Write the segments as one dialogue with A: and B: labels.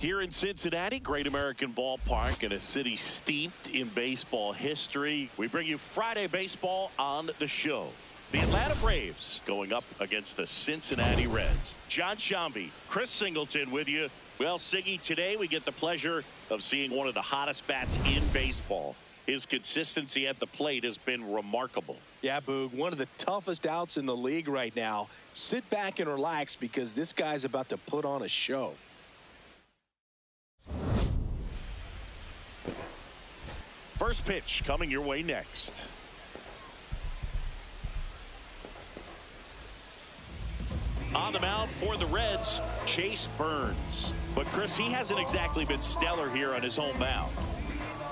A: Here in Cincinnati, Great American Ballpark, in a city steeped in baseball history, we bring you Friday Baseball on the show. The Atlanta Braves going up against the Cincinnati Reds. John Shambi, Chris Singleton with you. Well, Siggy, today we get the pleasure of seeing one of the hottest bats in baseball. His consistency at the plate has been remarkable.
B: Yeah, Boog, one of the toughest outs in the league right now. Sit back and relax because this guy's about to put on a show.
A: First pitch coming your way next. On the mound for the Reds, Chase Burns. But, Chris, he hasn't exactly been stellar here on his home mound.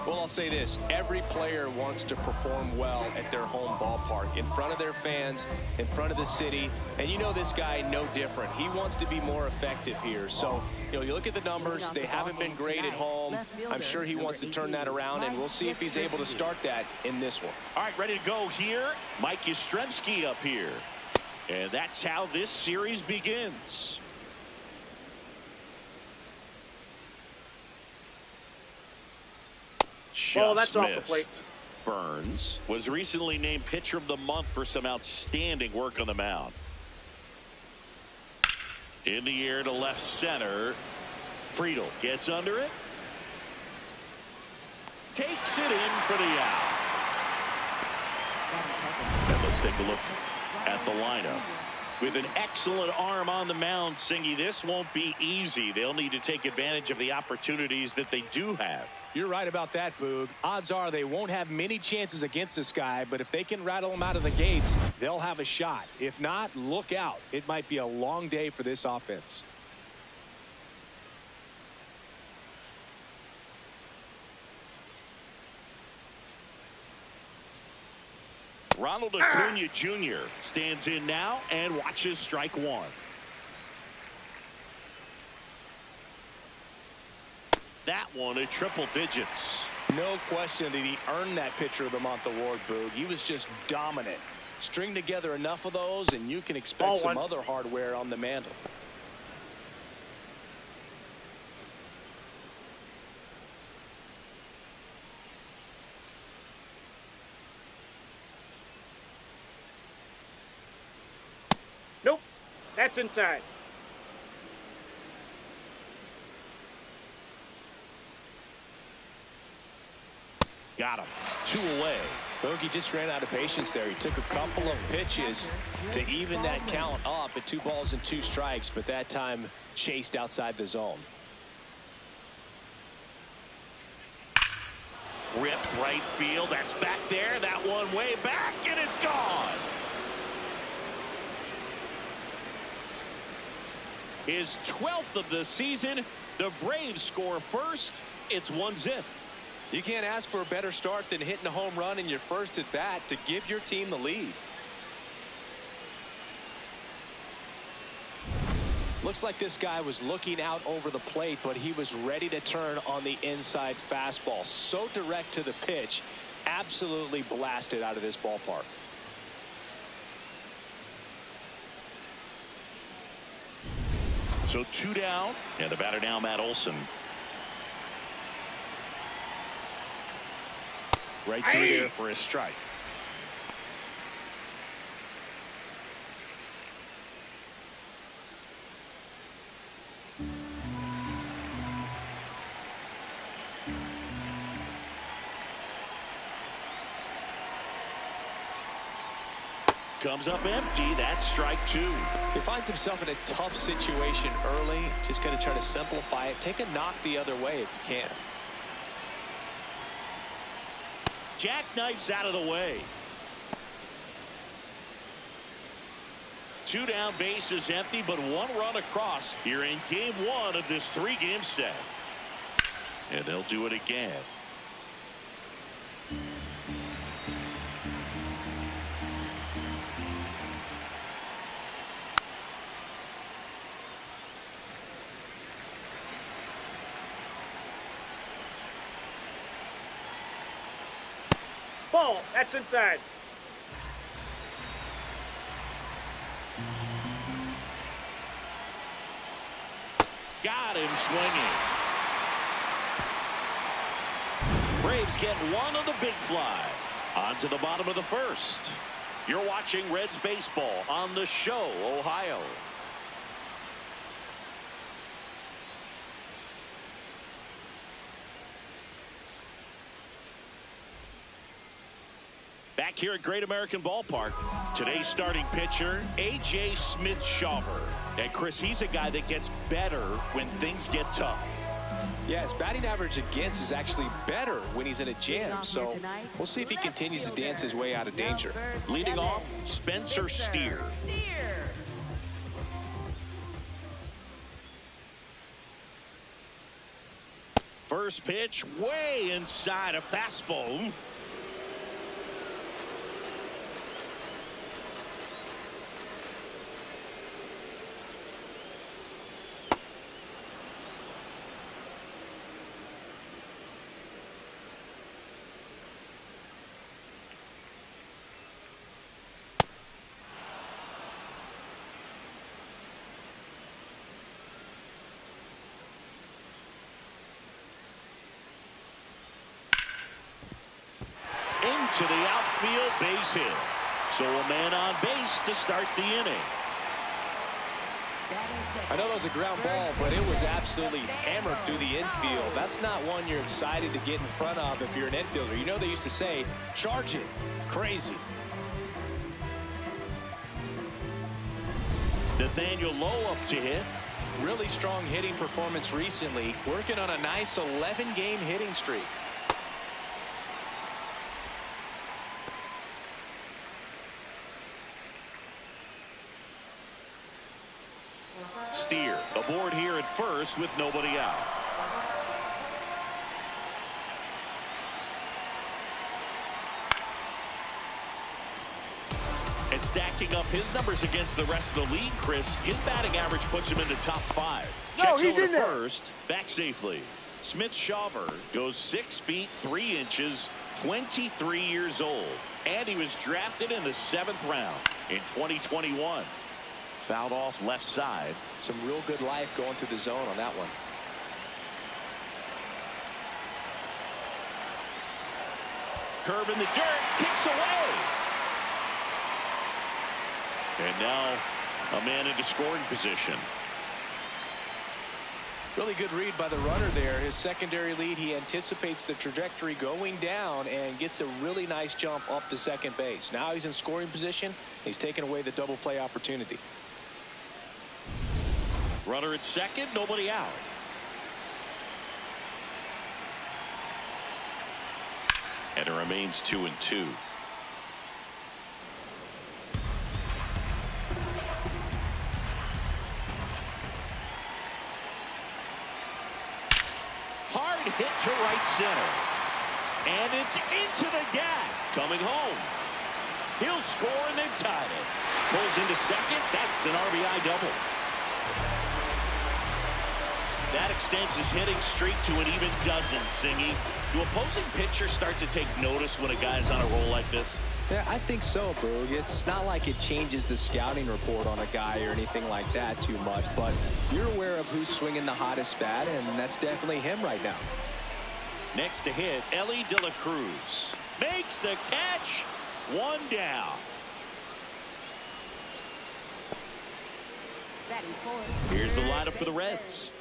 B: Well, I'll say this. Every player wants to perform well at their home ballpark, in front of their fans, in front of the city. And you know this guy no different. He wants to be more effective here. So, you look at the numbers. They haven't been great at home. I'm sure he wants to turn that around, and we'll see if he's able to start that in this one.
A: All right, ready to go here. Mike Yastrzemski up here. And that's how this series begins.
C: Oh, that's off the plate.
A: Burns was recently named Pitcher of the Month for some outstanding work on the mound. In the air to left center. Friedel gets under it. Takes it in for the out. And let's take a look at the lineup. With an excellent arm on the mound, Singy, this won't be easy. They'll need to take advantage of the opportunities that they do have.
B: You're right about that, Boog. Odds are they won't have many chances against this guy, but if they can rattle him out of the gates, they'll have a shot. If not, look out. It might be a long day for this offense.
A: Ronald Acuna Jr. stands in now and watches strike one. That one at triple digits.
B: No question that he earned that Pitcher of the Month award, Boog. He was just dominant. String together enough of those, and you can expect some other hardware on the mantle.
C: Nope, that's inside.
A: Got him. 2 away.
B: Bogey just ran out of patience there. He took a couple of pitches to even that count up at 2 balls and 2 strikes, but that time chased outside the zone.
A: Ripped right field. That's back there. That one way back, and it's gone. His 12th of the season. The Braves score first. It's 1-0.
B: You can't ask for a better start than hitting a home run in your first at bat to give your team the lead. Looks like this guy was looking out over the plate, but he was ready to turn on the inside fastball. So direct to the pitch, absolutely blasted out of this ballpark.
A: So 2 down, and the batter now, Matt Olson. Right through there for a strike. Comes up empty. That's strike 2.
B: He finds himself in a tough situation early. Just going to try to simplify it. Take a knock the other way if you can.
A: Jackknifes out of the way. 2 down, bases empty, but 1 run across here in game 1 of this 3-game set. And they'll do it again.
C: Ball, that's inside.
A: Got him swinging. Braves get one on the big fly. On to the bottom of the first. You're watching Reds baseball on the Show, Ohio. Back here at Great American Ballpark, today's starting pitcher, A.J. Smith-Shawver. And Chris, he's a guy that gets better when things get tough.
B: Yeah, his batting average against is actually better when he's in a jam. So we'll see if he continues to dance his way out of danger.
A: Leading off, Spencer Steer. First pitch, way inside a fastball. Into the outfield, base hit. So a man on base to start the inning.
B: I know that was a ground ball, but it was absolutely hammered through the infield. That's not one you're excited to get in front of if you're an infielder. You know they used to say, charge it. Crazy.
A: Nathaniel Lowe up to hit.
B: Really strong hitting performance recently. Working on a nice 11-game hitting streak.
A: Steer aboard here at first with nobody out. And stacking up his numbers against the rest of the league, Chris, his batting average puts him in the top 5. Checks over to first, back safely. Smith-Shawver goes 6 feet 3 inches, 23 years old, and he was drafted in the 7th round in 2021. Fouled off left side.
B: Some real good life going through the zone on that one.
A: Curve in the dirt, kicks away. And now a man into scoring position.
B: Really good read by the runner there. His secondary lead, he anticipates the trajectory going down and gets a really nice jump up to second base. Now he's in scoring position. He's taken away the double play opportunity.
A: Runner at second, nobody out. And it remains 2-2. Hard hit to right center. And it's into the gap. Coming home. He'll score and they've tied it. Pulls into second. That's an RBI double. That extends his hitting streak to an even dozen, Singy. Do opposing pitchers start to take notice when a guy's on a roll like this?
B: Yeah, I think so, Boog. It's not like it changes the scouting report on a guy or anything like that too much, but you're aware of who's swinging the hottest bat, and that's definitely him right now.
A: Next to hit, Ellie De La Cruz. Makes the catch. 1 down. Here's the lineup for the Reds.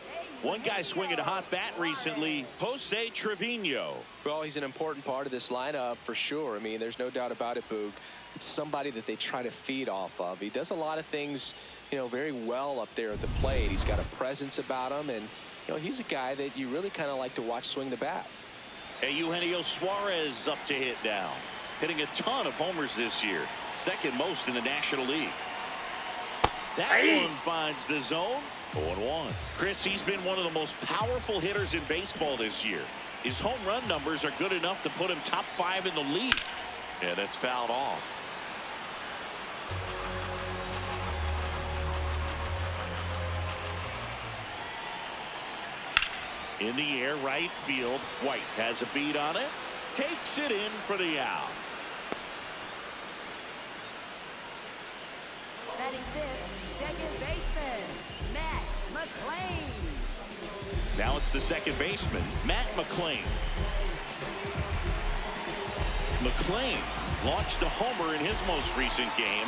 A: One guy swinging a hot bat recently, Jose Trevino.
B: Well, he's an important part of this lineup for sure. I mean, there's no doubt about it, Boog. It's somebody that they try to feed off of. He does a lot of things, you know, very well up there at the plate. He's got a presence about him, and, you know, he's a guy that you really kind of like to watch swing the bat.
A: Hey, Eugenio Suarez up to hit now. Hitting a ton of homers this year. Second most in the National League. That one finds the zone. 0-1. Chris, he's been one of the most powerful hitters in baseball this year. His home run numbers are good enough to put him top 5 in the league. And that's fouled off. In the air, right field. White has a beat on it. Takes it in for the out.
D: Batting fifth, second baseman, Matt McClain.
A: Now it's the second baseman, Matt McClain. McClain launched a homer in his most recent game.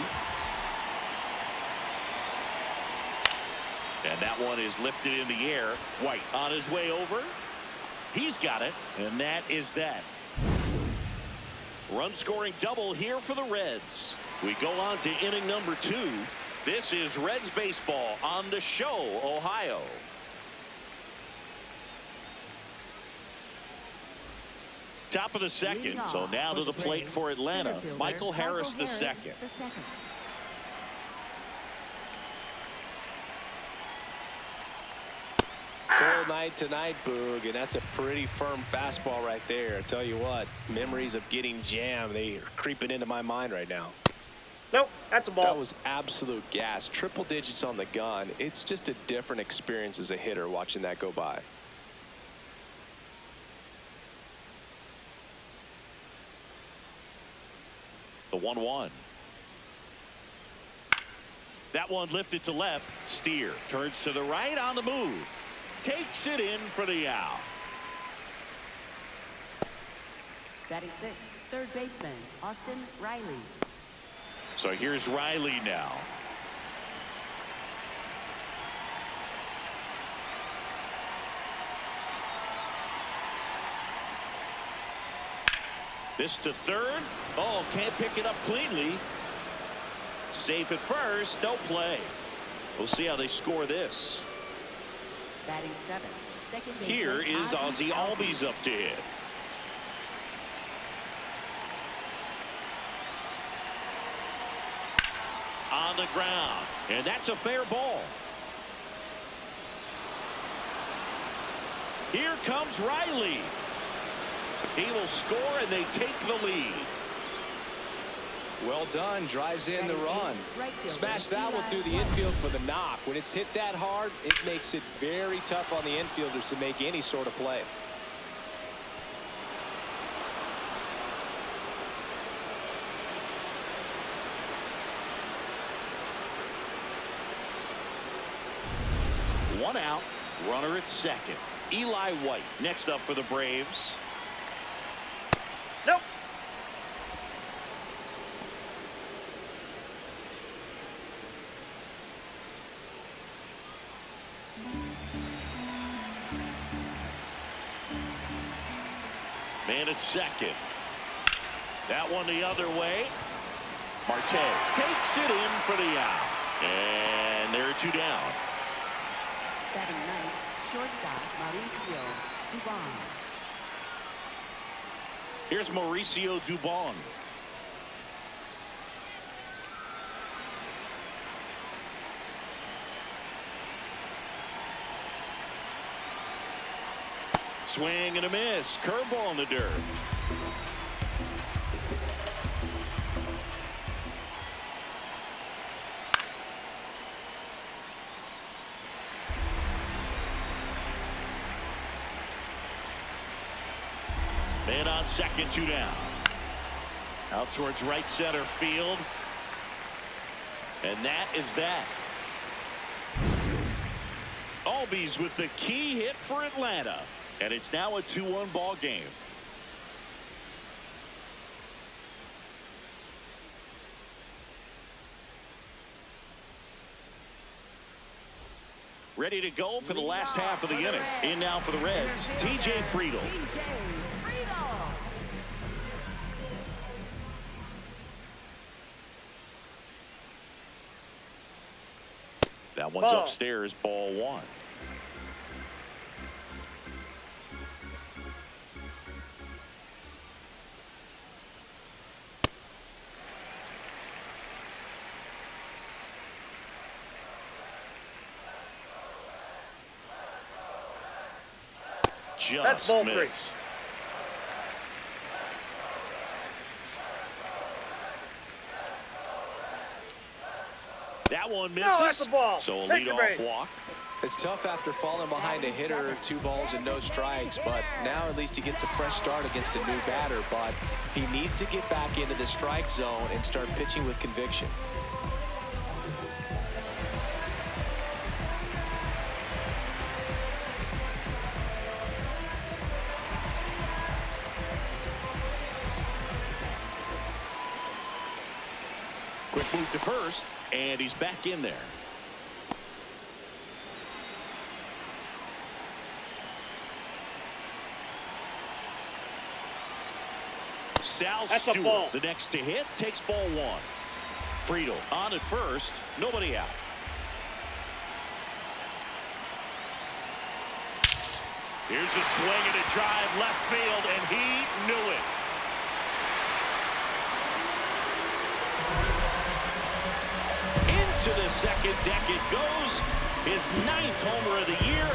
A: And that one is lifted in the air. White on his way over. He's got it, and that is that. Run scoring double here for the Reds. We go on to inning number 2. This is Reds baseball on the Show, Ohio. Top of the second, so now to the plate for Atlanta, Michael Harris the second.
B: Cold night tonight, Boog, and that's a pretty firm fastball right there. I tell you what, memories of getting jammed, they are creeping into my mind right now.
C: Nope, that's a ball.
B: That was absolute gas. Triple digits on the gun. It's just a different experience as a hitter watching that go by.
A: The 1-1. That one lifted to left. Steer turns to the right on the move. Takes it in for the out.
D: Batting 6th, third baseman, Austin Riley.
A: So here's Riley now. This to third. Oh, can't pick it up cleanly. Safe at first. No play. We'll see how they score this.
D: Batting 7th, second baseman.
A: Here is Ozzie Albies up to hit. On the ground, and that's a fair ball. Here comes Riley. He will score, and they take the lead.
B: Well done. Drives in the run. Smash that one through the infield for the knock. When it's hit that hard, it makes it very tough on the infielders to make any sort of play.
A: One out, runner at second. Eli White next up for the Braves.
C: Nope.
A: Man at second. That one the other way. Marte takes it in for the out. And there are 2 down.
D: Batting 9th, shortstop, Mauricio Dubon.
A: Here's Mauricio Dubon. Swing and a miss. Curveball in the dirt. Man on second, 2 down. Out towards right center field. And that is that. Albies with the key hit for Atlanta. And it's now a 2-1 ball game. Ready to go for the last half of the inning. In now for the Reds, TJ Friedl. That one's upstairs, ball 1.
C: That's ball 3.
A: Missed. That one misses.
C: No, that's a ball.
A: So a
C: Take the
A: leadoff
C: base.
A: walk.
B: It's tough after falling behind a hitter, 2 balls and no strikes, but now at least he gets a fresh start against a new batter. But he needs to get back into the strike zone and start pitching with conviction.
A: Quick move to first, and he's back in there. Sal Stewart, the next to hit, takes ball one. Friedel on at first, nobody out. Here's a swing and a drive left field, and he knew it. Into the second deck it goes. His 9th homer of the year,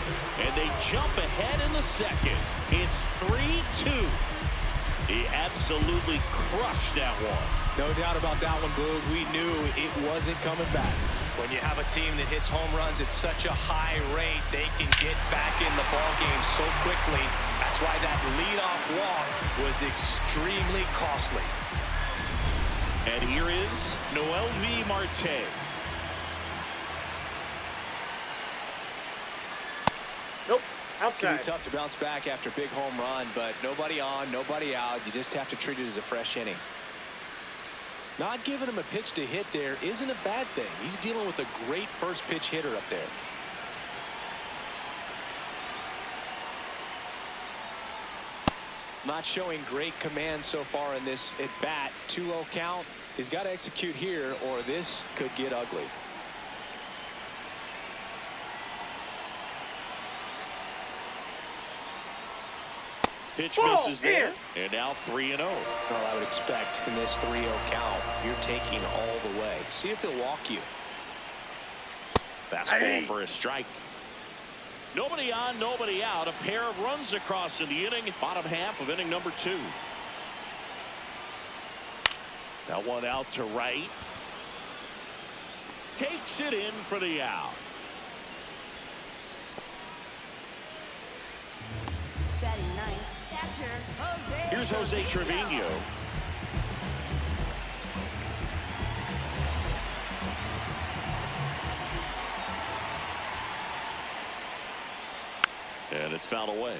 A: and they jump ahead in the second. It's 3-2. He absolutely crushed that one.
B: No doubt about that one, Blue. We knew it wasn't coming back. When you have a team that hits home runs at such a high rate, they can get back in the ball game so quickly. That's why that leadoff walk was extremely costly.
A: And here is Noelvi Marte.
C: Nope.
B: It can
C: Outside.
B: be tough to bounce back after a big home run, but nobody on, nobody out. You just have to treat it as a fresh inning. Not giving him a pitch to hit there isn't a bad thing. He's dealing with a great first pitch hitter up there. Not showing great command so far in this at bat. 2-0 count. He's got to execute here, or this could get ugly.
A: Pitch misses there, and now 3-0.
B: Well, I would expect in this 3-0 count, you're taking all the way. See if he'll walk you.
A: Fastball for a strike. Nobody on, nobody out. A pair of runs across in the inning. Bottom half of inning number 2. That one out to right. Takes it in for the out.
D: Batting ninth, catcher
A: Here's Jose Trevino. And it's fouled away.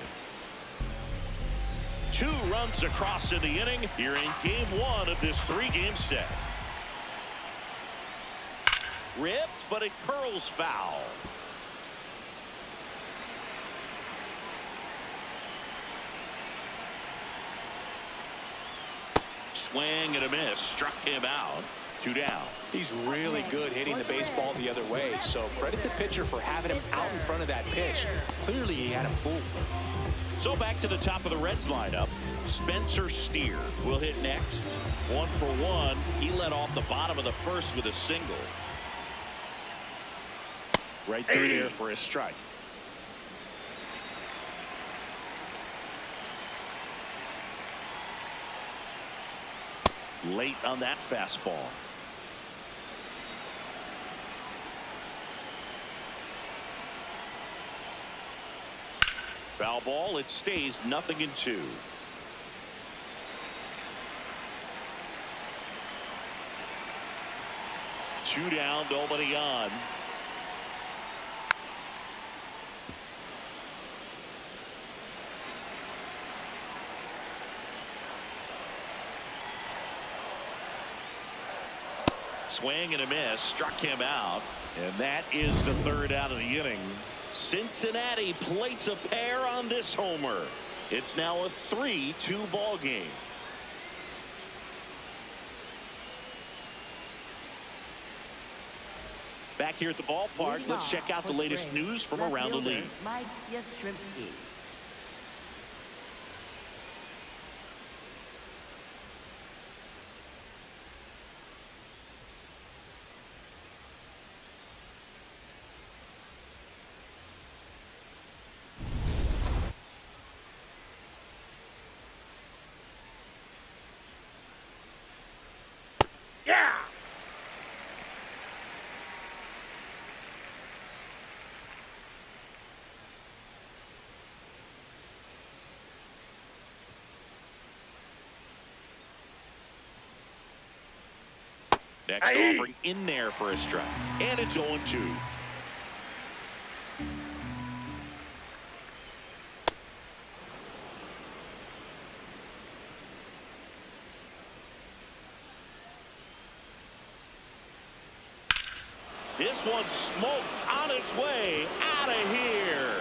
A: 2 runs across in the inning here in game 1 of this 3-game set. Ripped, but it curls foul. Swing and a miss. Struck him out. 2 down.
B: He's really good hitting the baseball the other way, so credit the pitcher for having him out in front of that pitch. Clearly he had him fooled.
A: So back to the top of the Reds lineup. Spencer Steer will hit next. 1 for 1. He led off the bottom of the first with a single. Right through there for a strike. Late on that fastball. Foul ball. It stays 0-2. Two down, nobody on. Swing and a miss. Struck him out. And that is the 3rd out of the inning. Cincinnati plates a pair on this homer. It's now a 3-2 ball game. Back here at the ballpark, let's check out the latest news from around the league.
D: Mike Yastrzemski.
C: Yeah.
A: Next offering in there for a strike. And it's 0-2. This one smoked on its way out of here.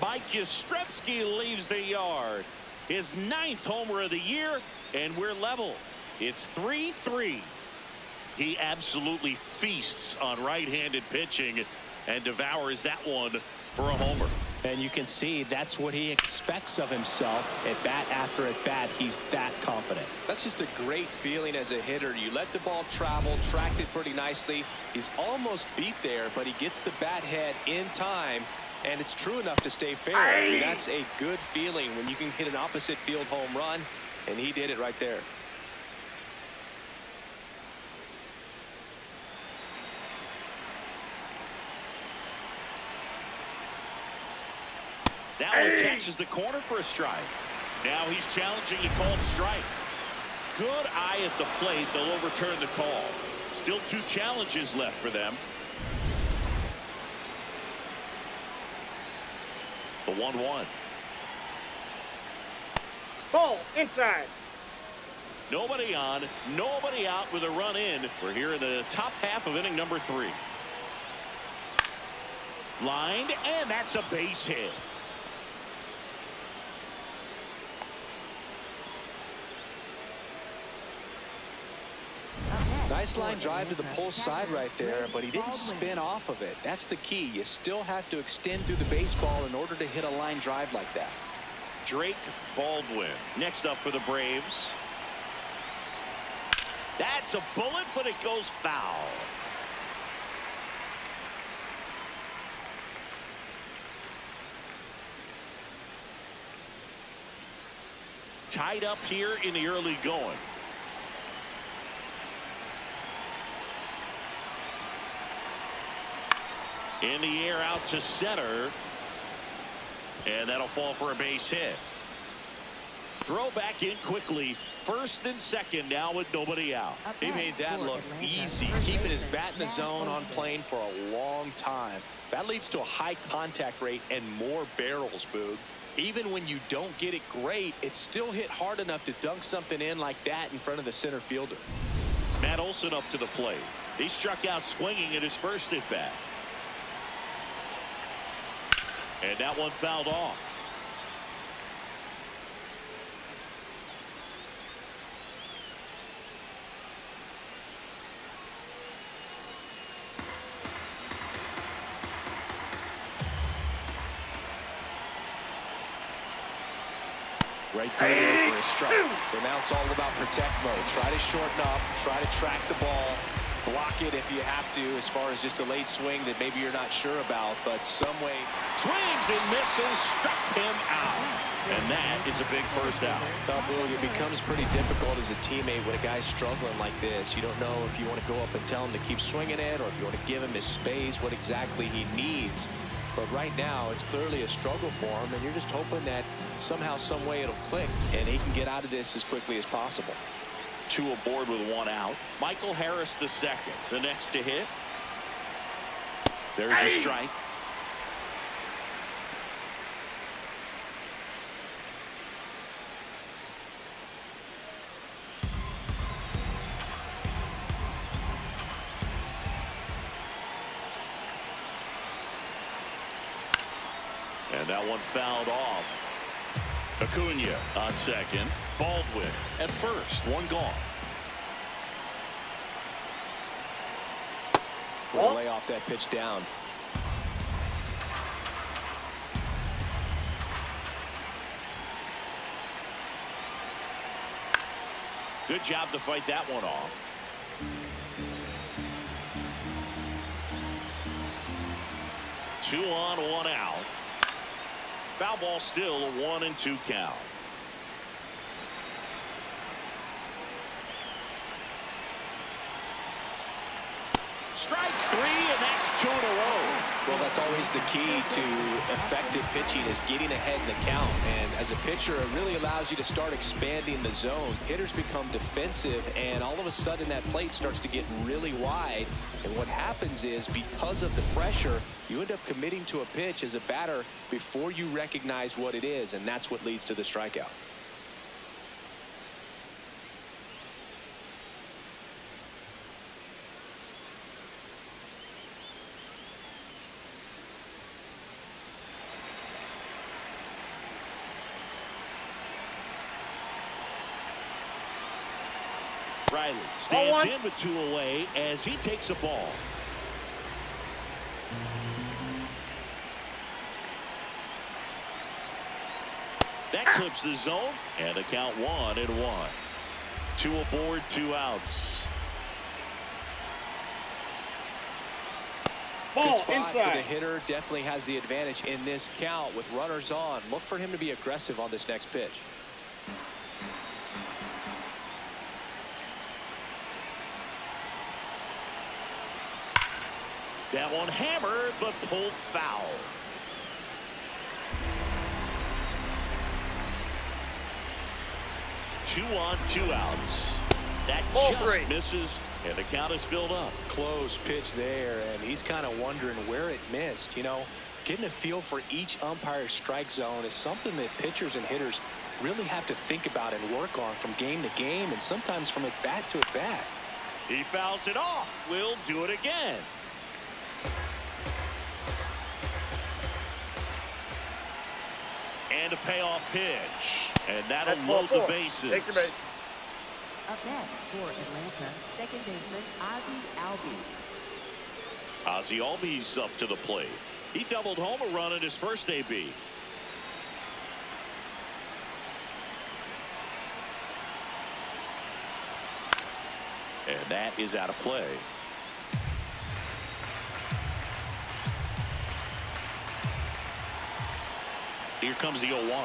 A: Mike Yastrzemski leaves the yard. His 9th homer of the year, and we're level. It's 3-3. He absolutely feasts on right-handed pitching and devours that one for a homer.
B: And you can see that's what he expects of himself at bat after at bat. He's that confident. That's just a great feeling as a hitter. You let the ball travel, tracked it pretty nicely. He's almost beat there, but he gets the bat head in time, and it's true enough to stay fair. I mean, that's a good feeling when you can hit an opposite field home run, and he did it right there.
A: That one catches the corner for a strike. Now he's challenging a called strike. Good eye at the plate. They'll overturn the call. Still 2 challenges left for them. The 1-1.
C: Ball inside.
A: Nobody on, nobody out with a run in. We're here in the top half of inning number 3. Lined, and that's a base hit.
B: Nice line drive to the pull side right there, but he didn't spin off of it. That's the key. You still have to extend through the baseball in order to hit a line drive like that.
A: Drake Baldwin next up for the Braves. That's a bullet, but it goes foul. Tied up here in the early going. In the air out to center. And that'll fall for a base hit. Throw back in quickly. First and second now with nobody out.
B: He made that look easy, keeping his bat in the zone on plane for a long time. That leads to a high contact rate and more barrels, Boog. Even when you don't get it great, it's still hit hard enough to dunk something in like that in front of the center fielder.
A: Matt Olson up to the plate. He struck out swinging at his first at bat. And that one fouled off.
B: Right there for a strike. So now it's all about protect mode. Try to shorten up, try to track the ball, block it if you have to, as far as just a late swing that maybe you're not sure about, but some way.
A: Swings and misses, struck him out. And that is a big first out.
B: Well, Boog, it becomes pretty difficult as a teammate when a guy's struggling like this. You don't know if you want to go up and tell him to keep swinging it, or if you want to give him his space, what exactly he needs. But right now, it's clearly a struggle for him, and you're just hoping that somehow, some way it'll click, and he can get out of this as quickly as possible.
A: 2 aboard with 1 out. Michael Harris the second. The next to hit. There's a strike. And that one fouled off. Acuna on second. Baldwin at first. 1 gone.
B: We'll lay off that pitch down.
A: Good job to fight that one off. Two on, 1 out. Foul ball still, a 1-2 count. Strike 3, and that's 2 in a row.
B: Well, that's always the key to effective pitching, is getting ahead in the count. And as a pitcher, it really allows you to start expanding the zone. Hitters become defensive, and all of a sudden that plate starts to get really wide. And what happens is, because of the pressure, you end up committing to a pitch as a batter before you recognize what it is, and that's what leads to the strikeout.
A: Riley stands in with 2 away as he takes a ball. That clips the zone, and the count 1-1. 2 aboard, 2 outs.
B: Good spot for the hitter. Definitely has the advantage in this count with runners on. Look for him to be aggressive on this next pitch.
A: That one hammered, but pulled foul. Two on, 2 outs. That just misses, and the count is filled up.
B: Close pitch there, and he's kind of wondering where it missed. You know, getting a feel for each umpire's strike zone is something that pitchers and hitters really have to think about and work on from game to game, and sometimes from at bat to at bat.
A: He fouls it off. We'll do it again. And a payoff pitch. And that'll load the bases.
C: Take your base.
D: Up next for Atlanta, second baseman Ozzie Albies.
A: Ozzie Albies up to the plate. He doubled home a run in his first AB. And that is out of play. Here comes the 0-1.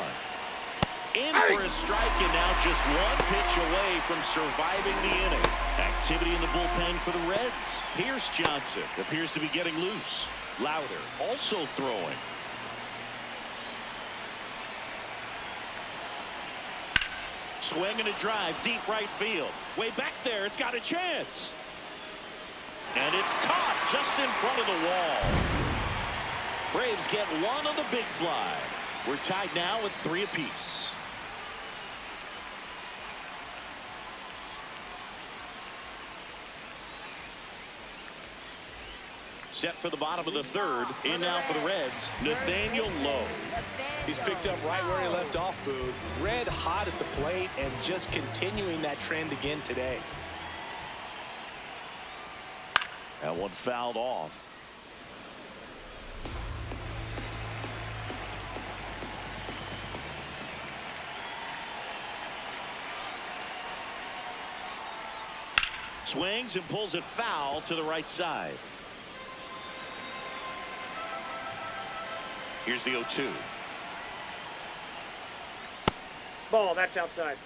A: In for a strike, and now just 1 pitch away from surviving the inning. Activity in the bullpen for the Reds. Here's Johnson. Appears to be getting loose. Louder also throwing. Swing and a drive, deep right field. Way back there, it's got a chance. And it's caught just in front of the wall. Braves get 1 on the big fly. We're tied now with 3 apiece. Set for the bottom of the 3rd. In now for the Reds, Nathaniel Lowe.
B: He's picked up right where he left off, Boo. Red hot at the plate and just continuing that trend again today.
A: That one fouled off. Swings and pulls it foul to the right side. Here's the 0-2.
C: Ball, that's outside.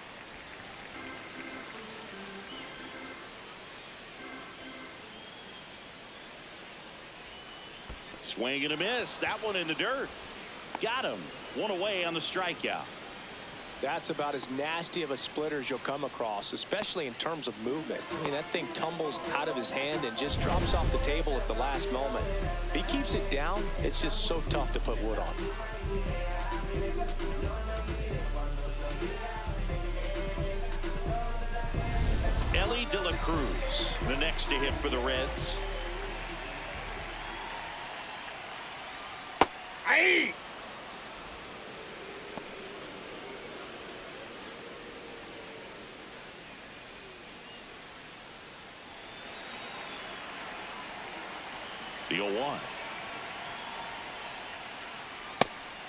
A: Swing and a miss. That one in the dirt. Got him. 1 away on the strikeout.
B: That's about as nasty of a splitter as you'll come across, especially in terms of movement. I mean, that thing tumbles out of his hand and just drops off the table at the last moment. If he keeps it down, it's just so tough to put wood on.
A: Ellie De La Cruz, the next to hit for the Reds.
C: Aye.
A: The 0-1.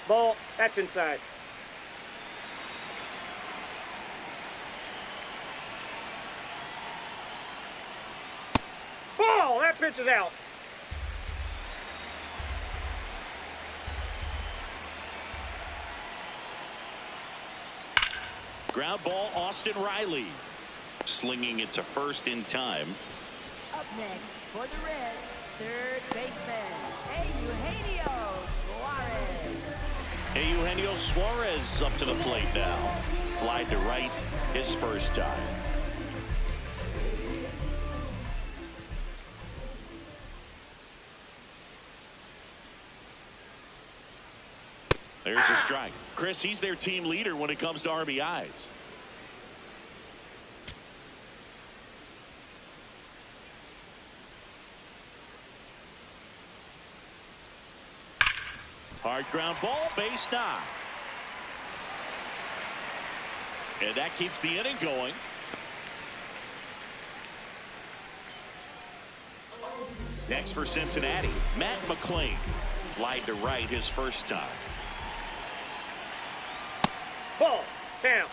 C: Ball, that's inside. Ball, that pitch is out.
A: Ground ball, Austin Riley. Slinging it to first in time.
D: Up next for the Reds, third baseman Eugenio Suarez.
A: Eugenio Suarez up to the plate now. Fly to right his first time. There's a strike. Chris, he's their team leader when it comes to RBIs. Hard ground ball, base knock. And that keeps the inning going. Next for Cincinnati, Matt McClain. Flied to right his first time.
C: Ball. Count.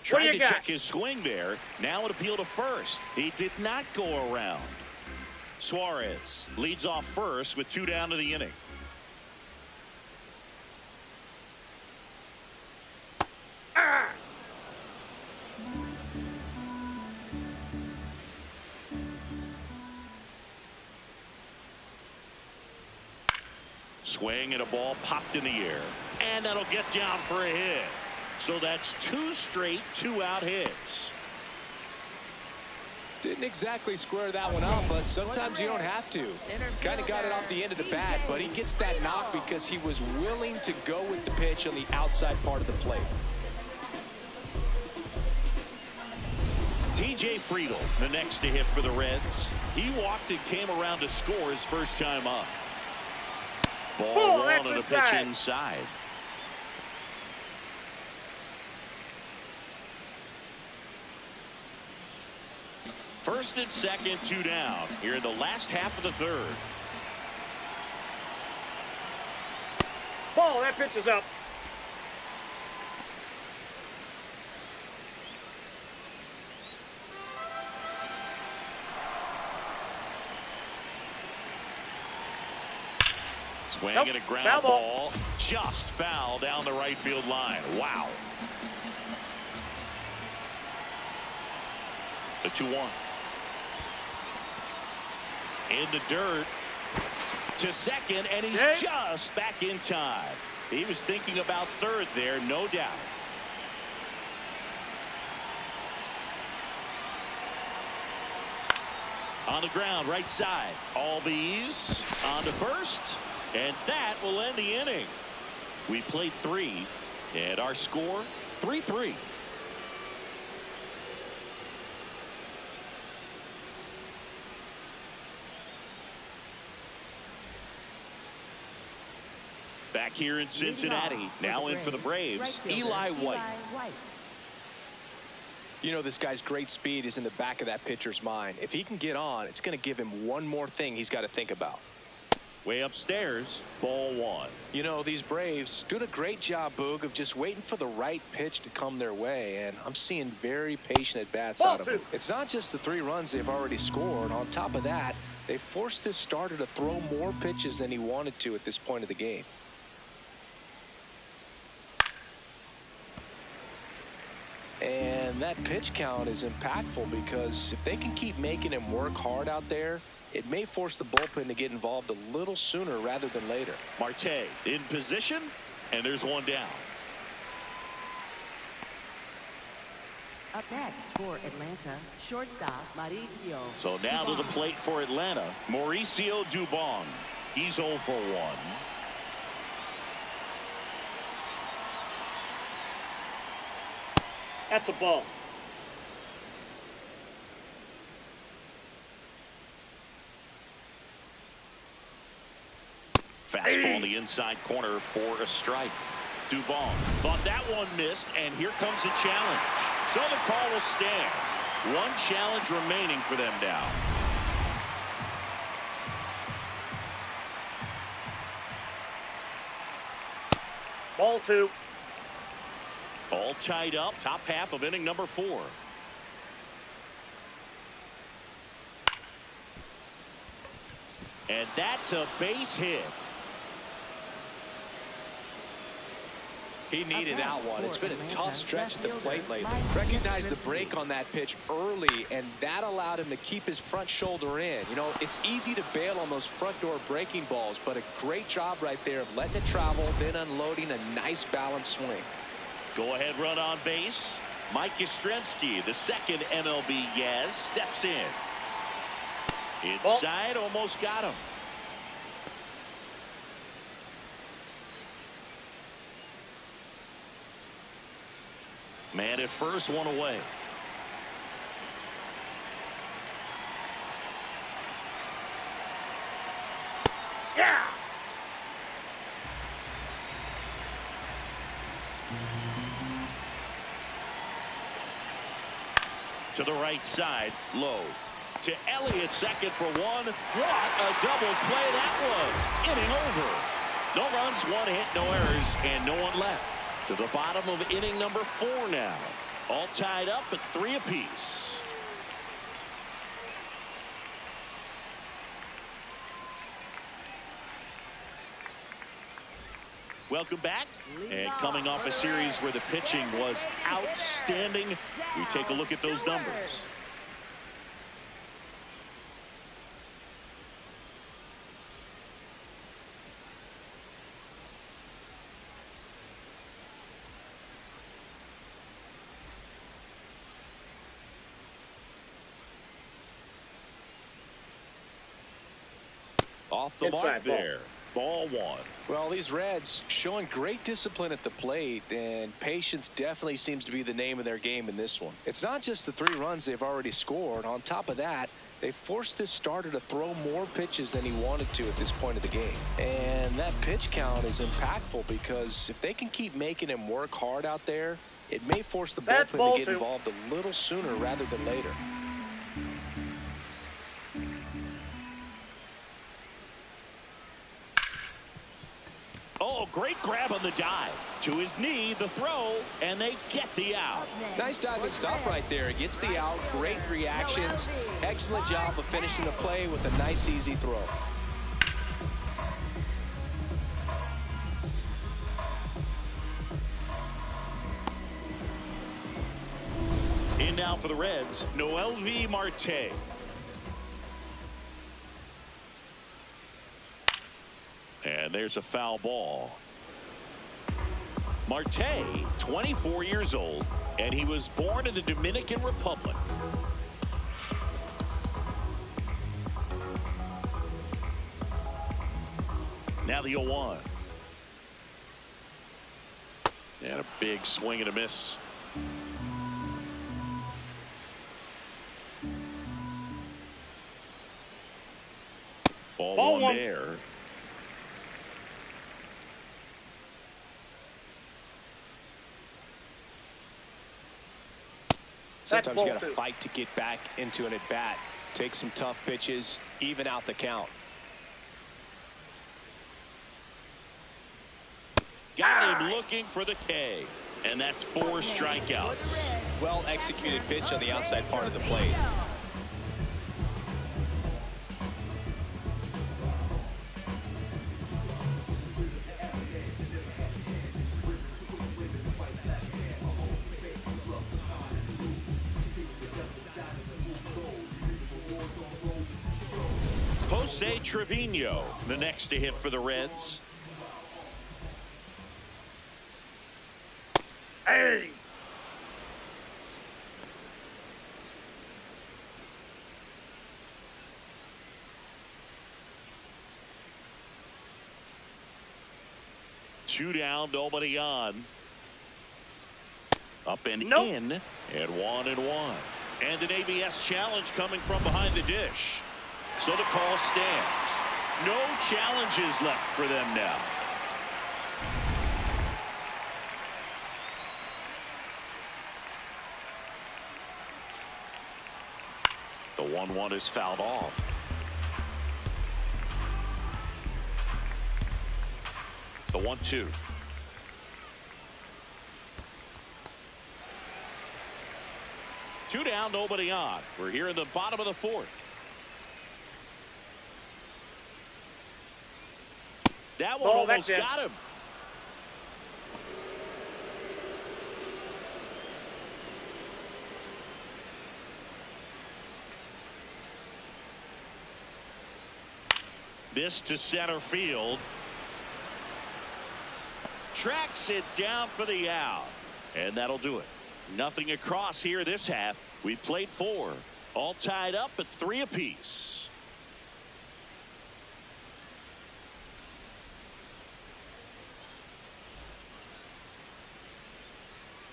A: Trying to check his swing there. Now an appeal to first. He did not go around. Suarez leads off first with 2 down to the inning. Swing and a ball popped in the air. And that'll get down for a hit. So that's 2 straight 2-out hits.
B: Didn't exactly square that one up, but sometimes you don't have to. Kind of got it off the end of the bat, but he gets that knock because he was willing to go with the pitch on the outside part of the plate.
A: TJ Friedl, the next to hit for the Reds. He walked and came around to score his first time up. Ball 1 and a pitch inside. First and second, 2 down here in the last half of the third.
C: Ball. That pitch is up.
A: Swing and a ground ball. Just foul down the right field line. Wow. The 2-1. In the dirt to second, and he's just back in time. He was thinking about third there, no doubt. On the ground, right side. Albies on to first, and that will end the inning. We played 3, and our score 3-3. Back here in Cincinnati, now in for the Braves, Eli White.
B: You know, this guy's great speed is in the back of that pitcher's mind. If he can get on, it's going to give him one more thing he's got to think about.
A: Way upstairs, ball 1.
B: You know, these Braves doing a great job, Boog, of just waiting for the right pitch to come their way, and I'm seeing very patient at-bats out of them. It's not just the 3 runs they've already scored. On top of that, they forced this starter to throw more pitches than he wanted to at this point of the game. And that pitch count is impactful because if they can keep making him work hard out there, it may force the bullpen to get involved a little sooner rather than later.
A: Marte in position, and there's 1 down.
D: Up next for Atlanta, shortstop Mauricio.
A: So now to the plate for Atlanta, Mauricio Dubon. He's 0 for 1.
C: That's a ball.
A: Fastball the inside corner for a strike. Dubon thought that one missed, and here comes a challenge. So the call will stand. 1 challenge remaining for them now.
C: Ball 2.
A: All tied up, top half of inning number 4. And that's a base hit.
B: He needed that one. It's been a tough stretch at the plate lately. Recognized the break on that pitch early, and that allowed him to keep his front shoulder in. You know, it's easy to bail on those front door breaking balls, but a great job right there of letting it travel, then unloading a nice balanced swing.
A: Go ahead run on base. Mike Yastrzemski, the second MLB Yaz, steps in. Inside, almost got him. Man at first, 1 away. To the right side, low. To Elliott, second for one. What a double play that was. Inning over. No runs, one hit, no errors, and no one left. To the bottom of inning number 4 now. All tied up at 3 apiece. Welcome back. And coming off a series where the pitching was outstanding, we take a look at those numbers. Off the mark there. Ball 1.
B: Well, these Reds showing great discipline at the plate, and patience definitely seems to be the name of their game in this one. It's not just the 3 runs they've already scored. On top of that, they forced this starter to throw more pitches than he wanted to at this point of the game. And that pitch count is impactful because if they can keep making him work hard out there, it may force the bullpen to get involved a little sooner rather than later.
A: Oh, great grab on the dive. To his knee, the throw, and they get the out.
B: Nice dive and stop right there. Gets the out. Great reactions. Excellent job of finishing the play with a nice, easy throw.
A: In now for the Reds, MLB Marte. And there's a foul ball. Marte, 24 years old, and he was born in the Dominican Republic. Now the 0-1. And a big swing and a miss. Ball 1 there.
B: Sometimes you got to fight to get back into an at-bat. Take some tough pitches, even out the count.
A: Got him looking for the K. And that's 4 strikeouts.
B: Well executed pitch on the outside part of the plate.
A: Jose Trevino, the next to hit for the Reds.
C: Hey!
A: Two down, nobody on. Up and in, and 1-1. And an ABS challenge coming from behind the dish. So the call stands. No challenges left for them now. The 1-1 is fouled off. The 1-2. Two down, nobody on. We're here in the bottom of the 4th. That one almost got him. This to center field. Tracks it down for the out. And that'll do it. Nothing across here this half. We played 4. All tied up at 3 apiece.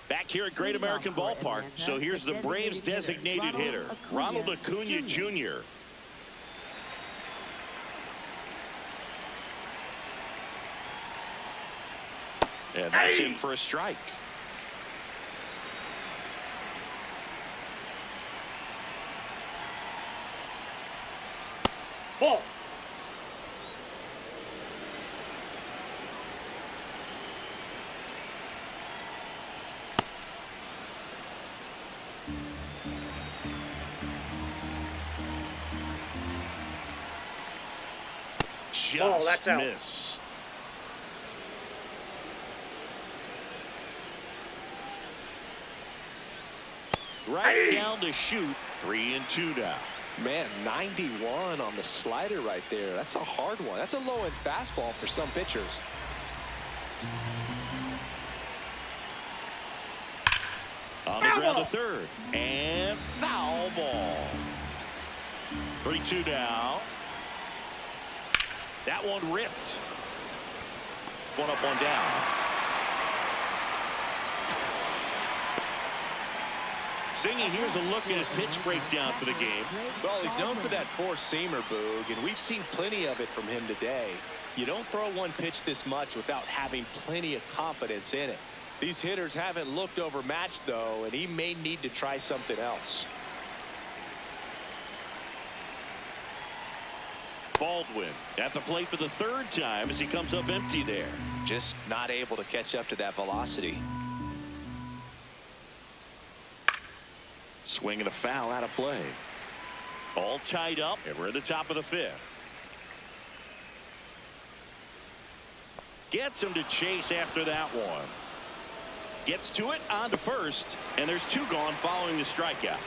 A: Back here at Great American Ballpark. So here's the Braves designated hitter, Ronald Acuna Jr. And that's in for a strike.
C: Ball.
A: Just
C: that's out.
A: missed. Right down to shoot. 3-2 now.
B: Man, 91 on the slider right there. That's a hard one. That's a low-end fastball for some pitchers.
A: On the ground to third. And foul ball. 3-2 now. That one ripped. One up, one down. Zingy, here's a look at his pitch breakdown for the game.
B: Well, he's known for that four-seamer, Boog, and we've seen plenty of it from him today. You don't throw one pitch this much without having plenty of confidence in it. These hitters haven't looked overmatched, though, and he may need to try something else.
A: Baldwin at the plate for the third time as he comes up empty there.
B: Just not able to catch up to that velocity.
A: Swing and a foul out of play. All tied up, and we're at the top of the fifth. Gets him to chase after that one. Gets to it, on to first, and there's two gone following the strikeout.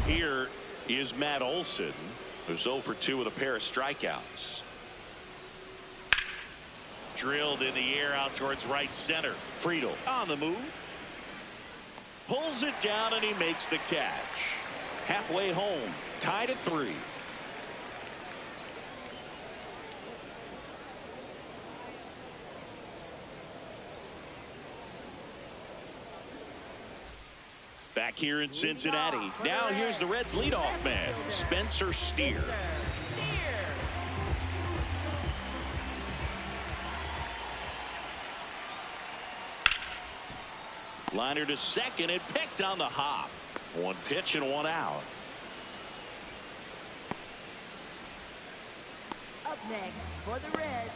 A: Here is Matt Olson, who's 0 for 2 with a pair of strikeouts. Drilled in the air out towards right center. Friedel on the move. Pulls it down and he makes the catch. Halfway home, tied at 3. Back here in Cincinnati. Now here's the Reds leadoff man, Spencer Steer. Liner to second and picked on the hop. One pitch and one out.
D: Up next for the Reds,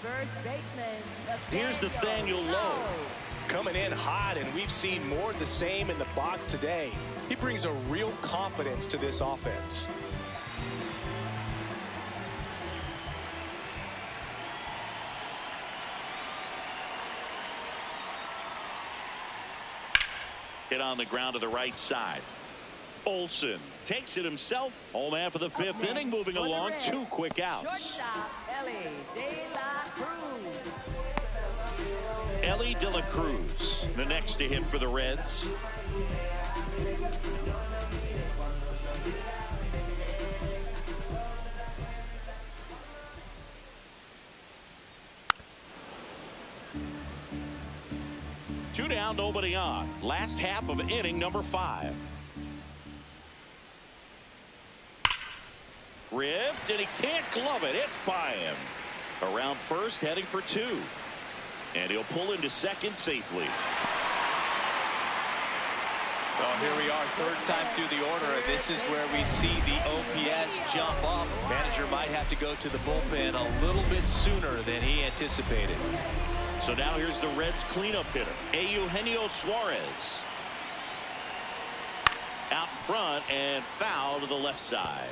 D: first baseman.
A: Here's Nathaniel Lowe.
B: Coming in hot, and we've seen more of the same in the box today. He brings a real confidence to this offense.
A: Hit on the ground to the right side. Olson takes it himself. Home half of the fifth inning, moving along. 2 quick outs.
D: Shortstop,
A: Ellie De La Cruz, the next to hit for the Reds. Two down, nobody on. Last half of inning number 5. Ripped, and he can't glove it. It's by him. Around first, heading for 2. And he'll pull into second safely.
B: Well, here we are, third time through the order. This is where we see the OPS jump up. Manager might have to go to the bullpen a little bit sooner than he anticipated.
A: So now here's the Reds cleanup hitter, Eugenio Suarez. Out in front and foul to the left side.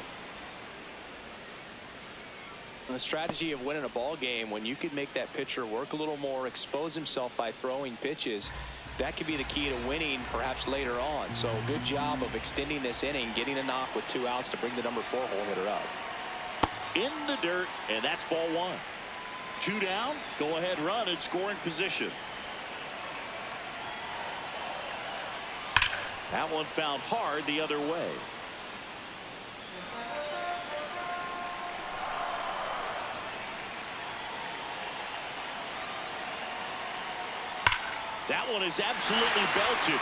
B: The strategy of winning a ball game, when you could make that pitcher work a little more, expose himself by throwing pitches, that could be the key to winning perhaps later on. So good job of extending this inning, getting a knock with 2 outs to bring the number 4 hole hitter up.
A: In the dirt, and that's ball 1. 2 down, go ahead run in scoring position. That one found hard the other way. That one is absolutely belted.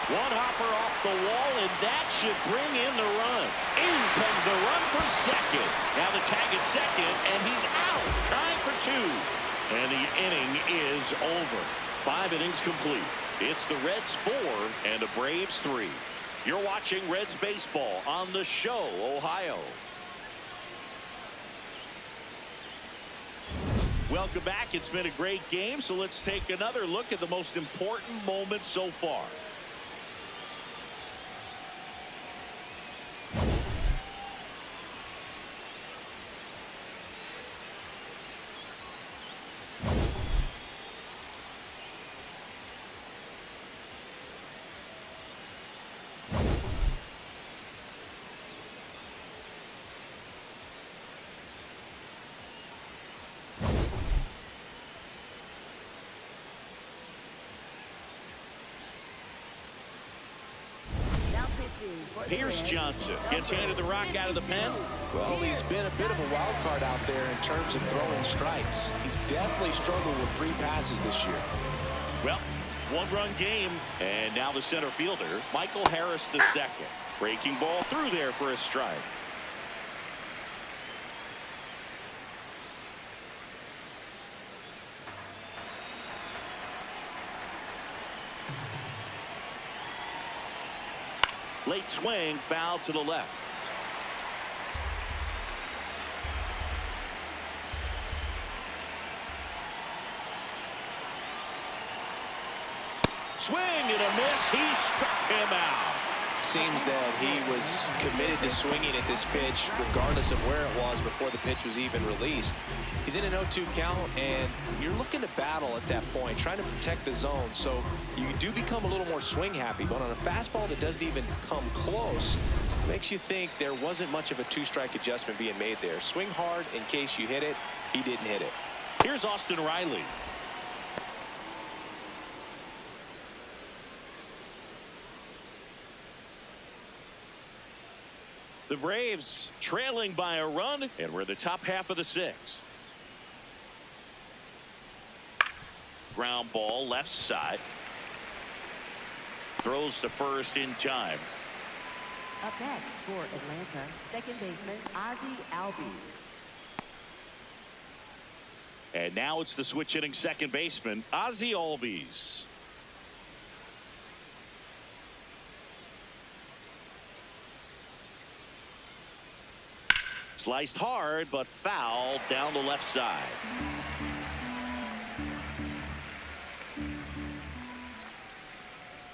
A: One hopper off the wall, and that should bring in the run. In comes the run from second. Now the tag at second, and he's out, trying for two. And the inning is over. 5 innings complete. It's the Reds 4 and the Braves 3. You're watching Reds baseball on The Show, Ohio. Welcome back. It's been a great game, so let's take another look at the most important moment so far. Pierce Johnson gets handed the rock out of the pen.
B: Well, he's been a bit of a wild card out there in terms of throwing strikes. He's definitely struggled with 3 passes this year.
A: Well, 1-run game, and now the center fielder, Michael Harris II. Breaking ball through there for a strike. Late swing, foul to the left. Swing and a miss. He struck him out.
B: Seems that he was committed to swinging at this pitch regardless of where it was before the pitch was even released. He's in an 0-2 count, and you're looking to battle at that point, trying to protect the zone, so you do become a little more swing happy. But on a fastball that doesn't even come close, makes you think there wasn't much of a 2-strike adjustment being made there. Swing hard in case you hit it. He didn't hit it.
A: Here's Austin Riley. The Braves trailing by a run, and we're the top half of the 6th. Ground ball left side. Throws to first in time.
D: Up next for Atlanta, second baseman Ozzie Albies.
A: And now it's the switch hitting second baseman Ozzie Albies. Sliced hard, but foul down the left side.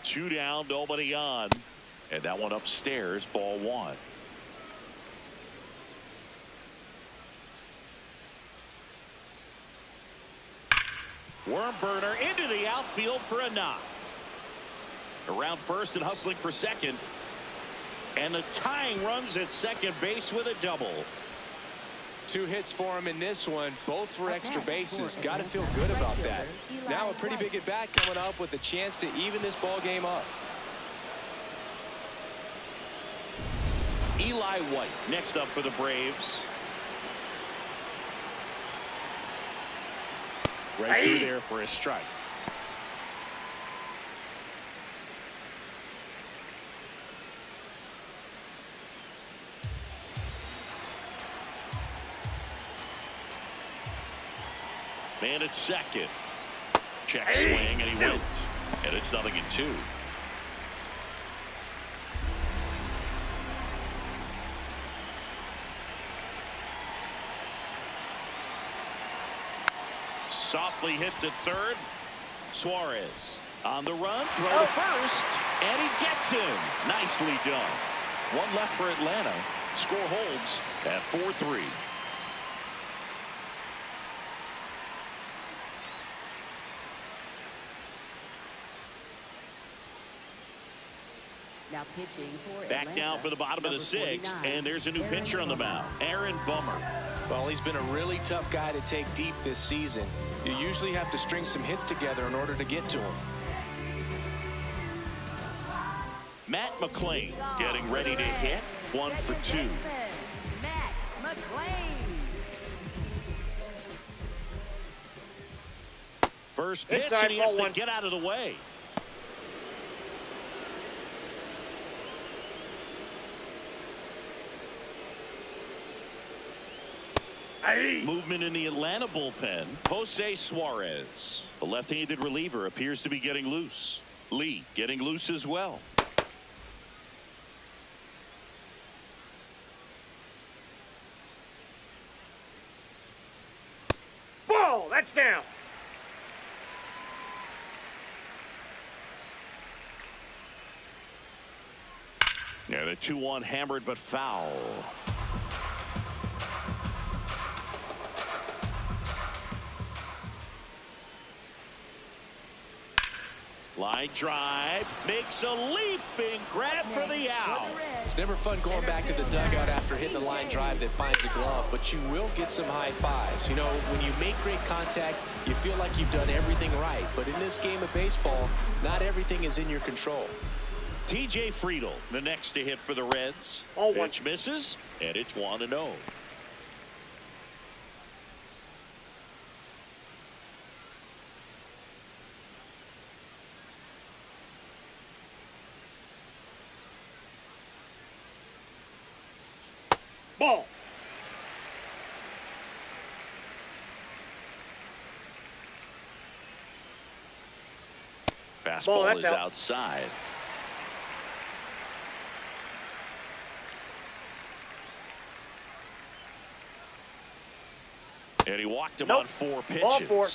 A: Two down, nobody on. And that one upstairs, ball 1. Worm burner into the outfield for a knock. Around first and hustling for second. And the tying runs at second base with a double.
B: 2 hits for him in this one, both for extra bases. Got to feel good about that. Now a pretty big at bat coming up with a chance to even this ball game up.
A: Eli White next up for the Braves. Right through there for a strike. Man at second. Check swing, and he went. And it's 0-2. Softly hit to third. Suarez on the run. Throw to first. And he gets him. Nicely done. 1 left for Atlanta. Score holds at 4-3.
D: Now pitching for
A: Back
D: Atlanta,
A: now for the bottom of the 6th, and there's a new pitcher on the mound, Aaron Bummer.
B: Well, he's been a really tough guy to take deep this season. You usually have to string some hits together in order to get to him.
A: Matt McClain getting ready to hit. 1 for 2.
D: Matt McClain.
A: First pitch,
C: Inside,
A: and he has
C: ball
A: to
C: one.
A: get out of the way.
C: Hey.
A: Movement in the Atlanta bullpen. Jose Suarez, the left-handed reliever, appears to be getting loose. Lee getting loose as well.
C: Ball. That's down.
A: Yeah, the 2-1 hammered but foul. Line drive, makes a leaping grab for the out.
B: It's never fun going back to the dugout after hitting a line drive that finds a glove, but you will get some high fives. You know, when you make great contact, you feel like you've done everything right. But in this game of baseball, not everything is in your control.
A: TJ Friedel, the next to hit for the Reds.
C: Ball one.
A: Pitch misses, and it's 1-0.
C: Ball.
A: Fastball
C: that's
A: is
C: out.
A: outside. And he walked him
C: Nope.
A: on 4
C: Ball
A: pitches.
C: four.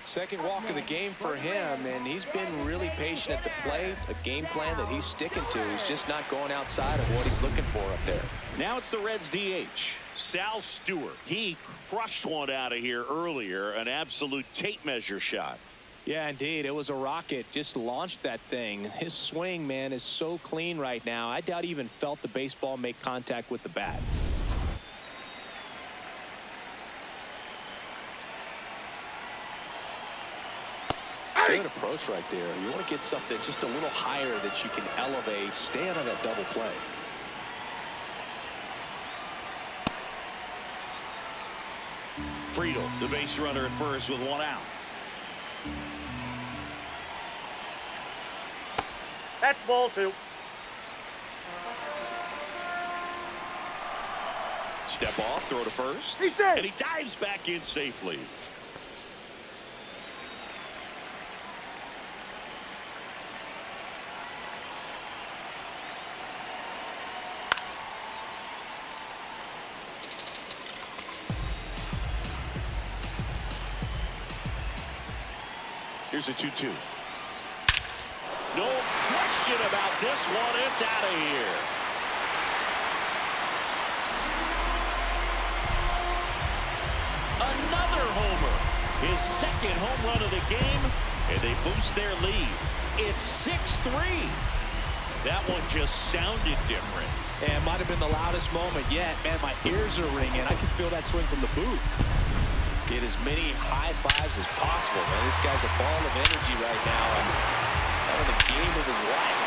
B: Second walk of the game for him, and he's been really patient at the plate. A game plan that he's sticking to. He's just not going outside of what he's looking for up there.
A: Now it's the Reds DH, Sal Stewart. He crushed one out of here earlier, an absolute tape measure shot.
B: Yeah, indeed. It was a rocket. Just launched that thing. His swing, man, is so clean right now. I doubt he even felt the baseball make contact with the bat. Good approach right there. You want to get something just a little higher that you can elevate. Stay out of that double play.
A: Friedel, the base runner at first with 1 out.
C: That's ball 2.
A: Step off, throw to first.
C: He's safe.
A: And he dives back in safely. Here's a 2-2. No question about this one. It's out of here. Another homer. His second home run of the game, and they boost their lead. It's 6-3. That one just sounded different.
B: And it might have been the loudest moment yet. Man, my ears are ringing. I can feel that swing from the booth. Get as many high fives as possible, man. This guy's a ball of energy right now and having the game of his life.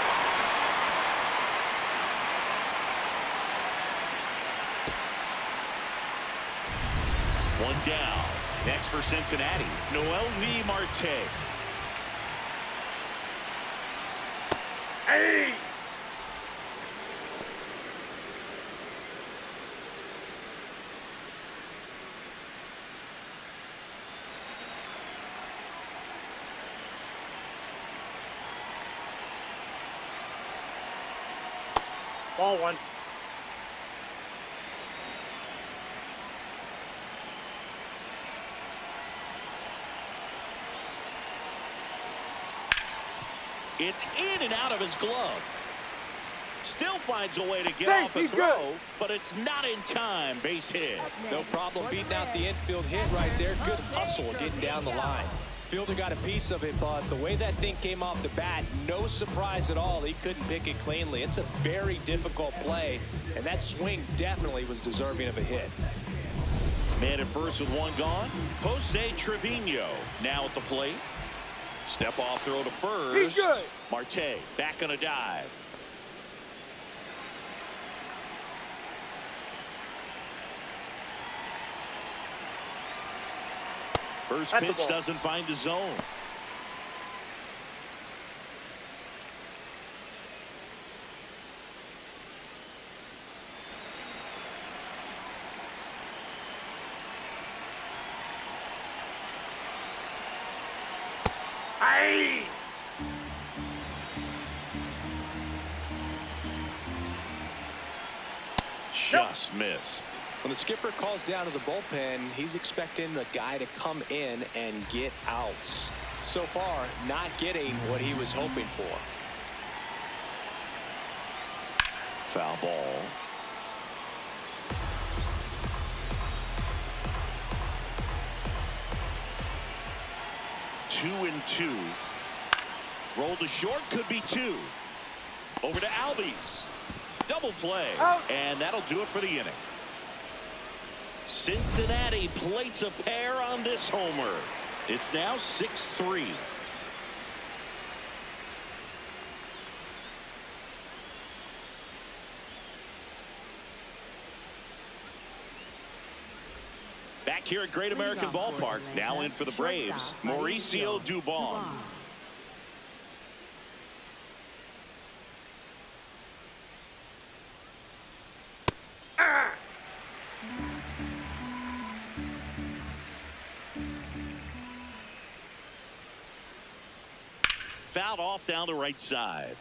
A: One down. Next for Cincinnati, MLB Marte.
C: Hey. Ball 1.
A: It's in and out of his glove. Still finds a way to get
C: Safe,
A: off a
C: he's
A: throw,
C: good.
A: but it's not in time. Base hit.
B: No problem beating out the infield hit right there. Good hustle getting down the line. Fielder got a piece of it, but the way that thing came off the bat, no surprise at all. He couldn't pick it cleanly. It's a very difficult play, and that swing definitely was deserving of a hit.
A: Man at first with 1 gone. Jose Trevino now at the plate. Step off throw to first.
C: He's good.
A: Marte back on a dive. First
C: That's the
A: pitch
C: ball.
A: doesn't find the zone.
C: Hey!
A: Just missed.
B: When the skipper calls down to the bullpen, he's expecting the guy to come in and get outs. So far, not getting what he was hoping for.
A: Foul ball. Two and two. Roll to short, could be two. Over to Albies. Double play.
C: Out.
A: And that'll do it for the inning. Cincinnati plates a pair on this homer. It's now 6-3. Back here at Great American Ballpark, now in for the Braves, Mauricio Dubon. Fouled off down the right side.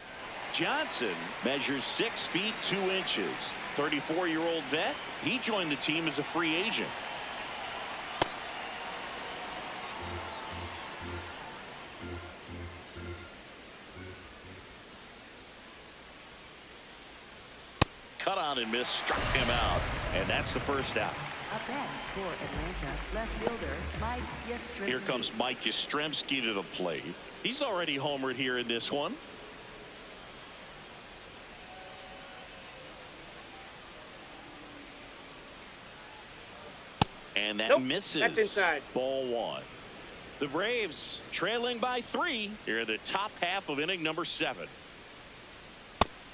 A: Johnson measures 6 feet 2 inches. 34-year-old vet. He joined the team as a free agent. Cut on and miss, struck him out, and that's the first out.
D: Up next for Atlanta, left fielder Mike Yastrzemski.
A: Here comes Mike Yastrzemski to the plate. He's already homered here in this one. And that misses.
C: That's inside.
A: Ball one. The Braves trailing by 3 here in the top half of inning number 7.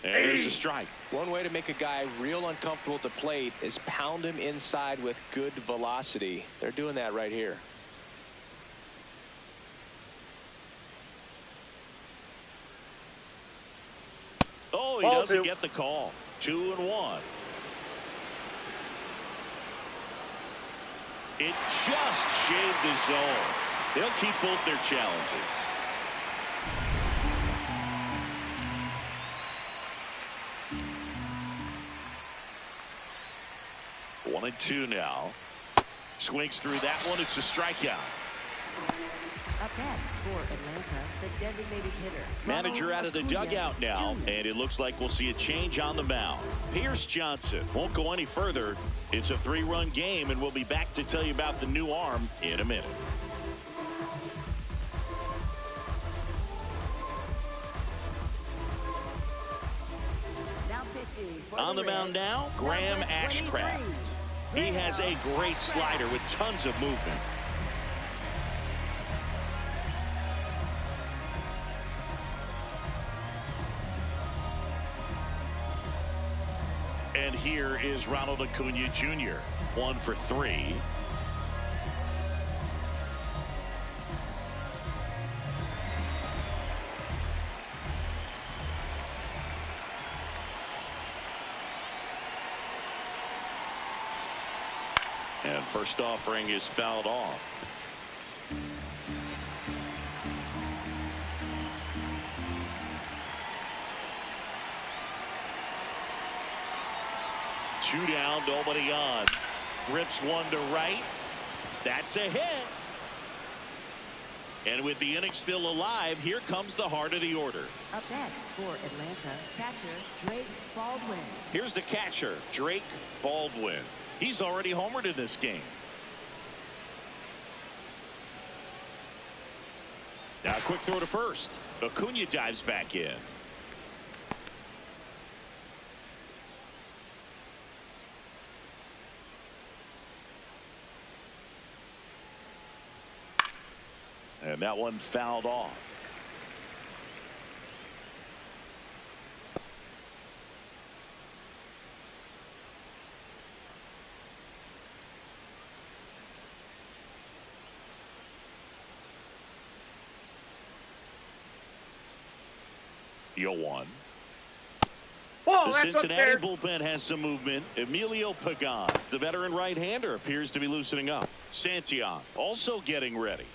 A: And there's a strike.
B: One way to make a guy real uncomfortable at the plate is pound him inside with good velocity. They're doing that right here.
A: Oh, he doesn't get the call. 2-1. It just shaved the zone. They'll keep both their challenges. 1-2 now. Swings through that one. It's a strikeout.
D: Up next for Atlanta, the designated hitter.
A: Manager out of the dugout now, and it looks like we'll see a change on the mound. Pierce Johnson won't go any further. It's a 3-run game, and we'll be back to tell you about the new arm in a minute.
D: Now pitching for
A: On the mound now, Graham Ashcraft. He has a great slider with tons of movement. And here is Ronald Acuna Jr. 1 for 3. And first offering is fouled off. Two down, nobody on. Rips one to right. That's a hit. And with the inning still alive, here comes the heart of the order.
D: Up next for Atlanta, catcher Drake Baldwin.
A: Here's the catcher, Drake Baldwin. He's already homered in this game. Now a quick throw to first. Acuna dives back in. And that one fouled off. Deal one.
C: Ball,
A: The
C: that's
A: Cincinnati
C: unfair.
A: bullpen has some movement. Emilio Pagan, the veteran right-hander, appears to be loosening up. Santillan also getting ready.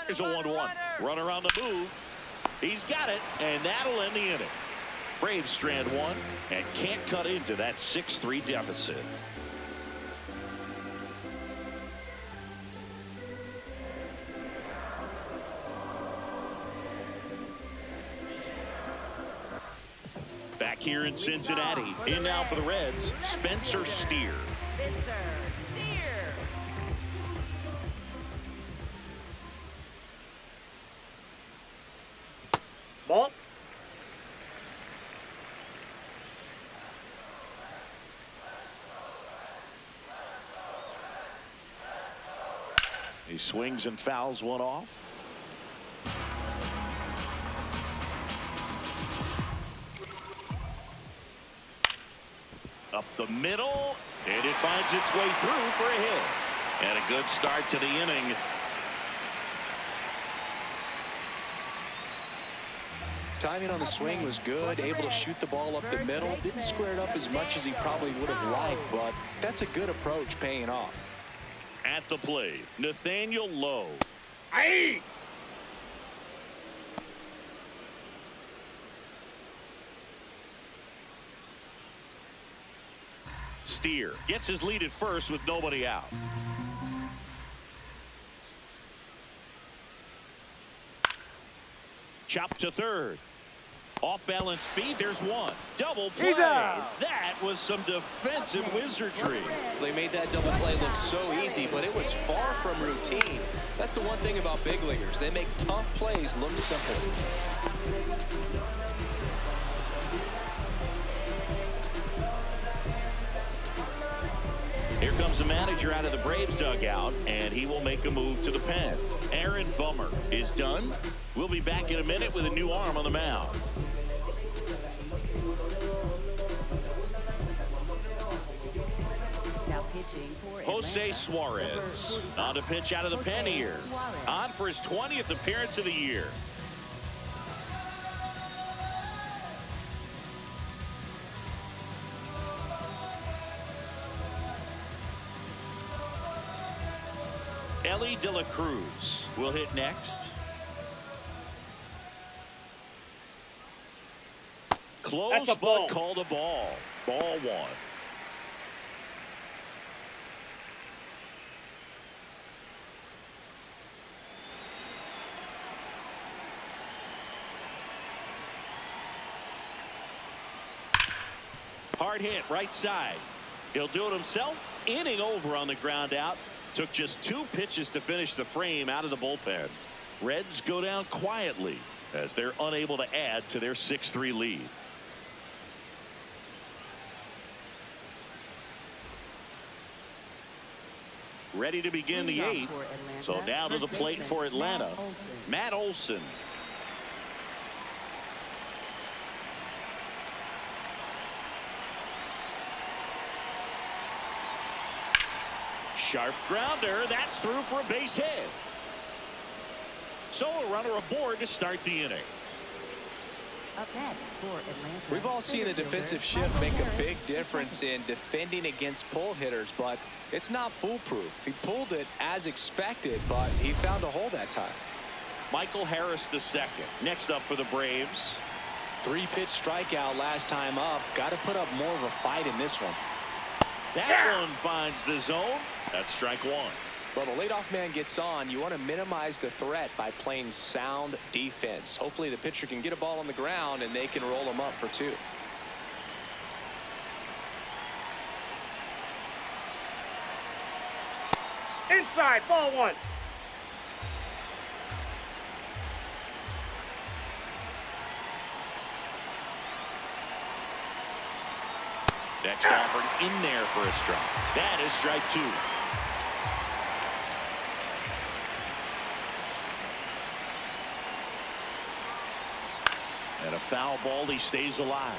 A: Here's a 1-1. Runner on the move. He's got it, and that'll end the inning. Braves strand one and can't cut into that 6-3 deficit. Back here in Cincinnati, in now for the Reds, Spencer Steer.
C: Ball.
A: He swings and fouls one off. Up the middle, and it finds its way through for a hit. And a good start to the inning.
B: Timing on the swing was good, able to shoot the ball up the middle. Didn't square it up as much as he probably would have liked, but that's a good approach, paying off.
A: At the plate, Nathaniel Lowe.
C: Aye.
A: Steer gets his lead at first with nobody out. Chop to third. Off balance speed. There's one. Double play. That was some defensive wizardry.
B: They made that double play look so easy, but it was far from routine. That's the one thing about big leaguers. They make tough plays look simple.
A: Here comes the manager out of the Braves dugout, and he will make a move to the pen. Aaron Bummer is done. We'll be back in a minute with a new arm on the mound.
D: Now pitching for
A: Jose
D: Atlanta,
A: Suarez on to pitch out of the pen here. On for his 20th appearance of the year. Ellie De La Cruz will hit next. Close, but called a ball. Ball one. Hard hit right side. He'll do it himself. Inning over on the ground out. Took just 2 pitches to finish the frame out of the bullpen. Reds go down quietly as they're unable to add to their 6-3 lead. Ready to begin the 8th. So now to the plate for Atlanta. Matt Olson. Sharp grounder. That's through for a base hit. So a runner aboard to start the inning.
D: Up next for Atlanta.
B: We've all seen the defensive shift make a big difference in defending against pull hitters, but it's not foolproof. He pulled it as expected, but he found a hole that time.
A: Michael Harris II next up for the Braves.
B: 3-pitch strikeout last time up. Got to put up more of a fight in this one.
A: That one finds the zone. That's strike one.
B: Well, the leadoff man gets on. You want to minimize the threat by playing sound defense. Hopefully the pitcher can get a ball on the ground and they can roll him up for 2.
C: Inside, ball one.
A: Next offered in there for a strike. That is strike 2. And a foul ball. He stays alive.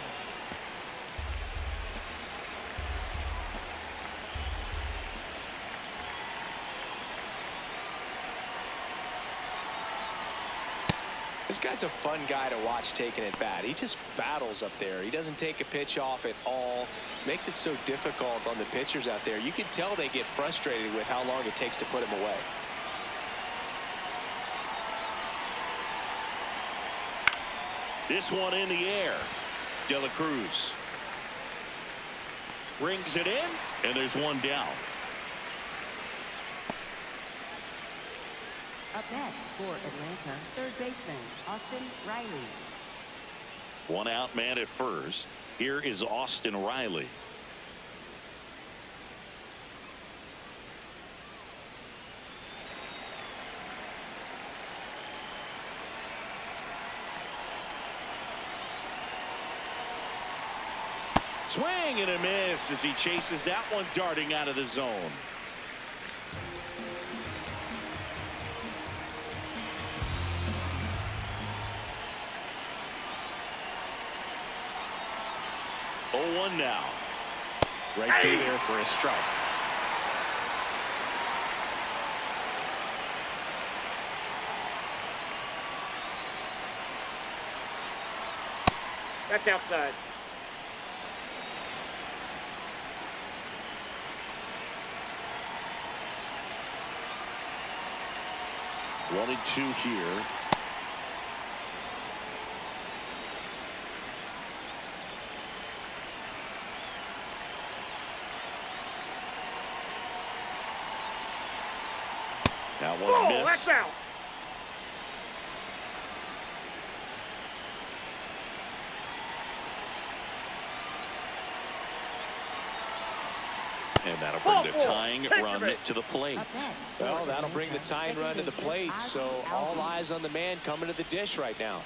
B: This guy's a fun guy to watch taking at bat. He just battles up there. He doesn't take a pitch off at all. Makes it so difficult on the pitchers out there. You can tell they get frustrated with how long it takes to put him away.
A: This one in the air. De La Cruz brings it in, and there's one down.
D: Up next for Atlanta, third baseman Austin Riley.
A: One out man at first. Here is Austin Riley. Swing and a miss as he chases that one darting out of the zone. Oh, 1 now. Right through there for a strike.
C: That's outside.
A: One and two here. That one missed.
C: That's out.
A: And that'll bring the tying run to the plate.
B: Well, that'll bring the tying run to the plate. So all eyes on the man coming to the dish right now.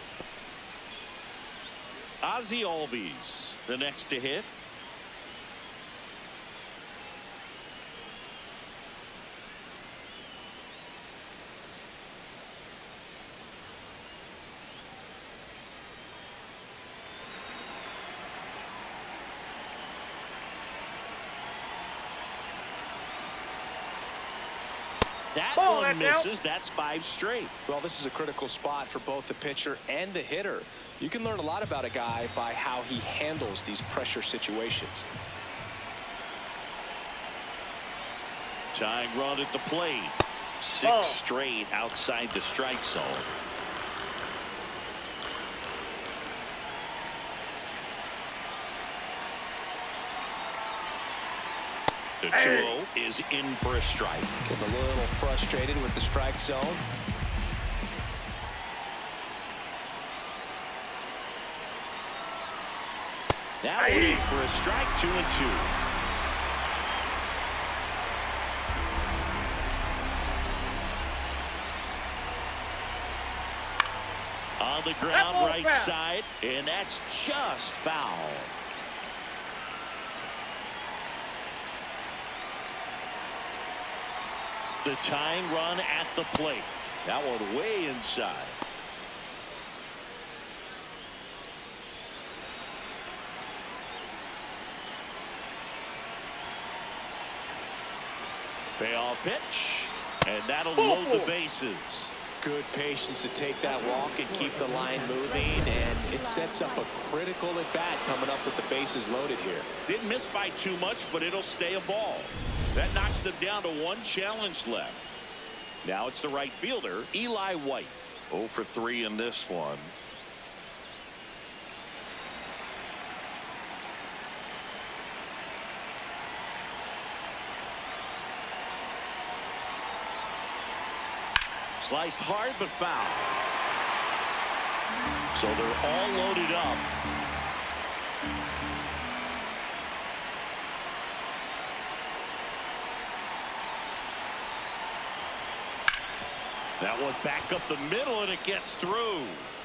A: Ozzie Albies, the next to hit. That one misses. That's 5 straight.
B: Well, this is a critical spot for both the pitcher and the hitter. You can learn a lot about a guy by how he handles these pressure situations.
A: Tying run at the plate. 6 straight outside the strike zone. The 2-0 is in for a strike.
B: Getting a little frustrated with the strike zone.
A: Now in for a strike. 2-2. On the ground, right side, and that's just foul. The tying run at the plate. That one way inside. Payoff pitch, and that'll load the bases.
B: Good patience to take that walk and keep the line moving, and it sets up a critical at bat coming up with the bases loaded here.
A: Didn't miss by too much, but it'll stay a ball. That knocks them down to 1 challenge left. Now it's the right fielder, Eli White. 0 for 3 in this one. Sliced hard but foul. So they're all loaded up. That one back up the middle, and it gets through.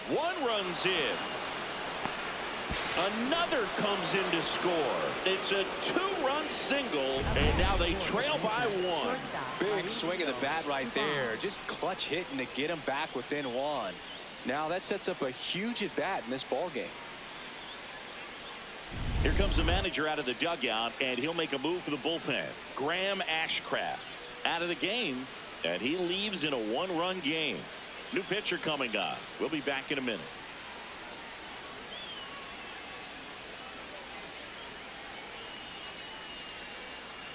A: One runs in. Another comes in to score. It's a 2-run single, and now they trail by 1.
B: Big swing of the bat right there. Just clutch hitting to get him back within 1. Now that sets up a huge at bat in this ball game.
A: Here comes the manager out of the dugout, and he'll make a move for the bullpen. Graham Ashcraft out of the game, and he leaves in a 1-run game. New pitcher coming on. We'll be back in a minute.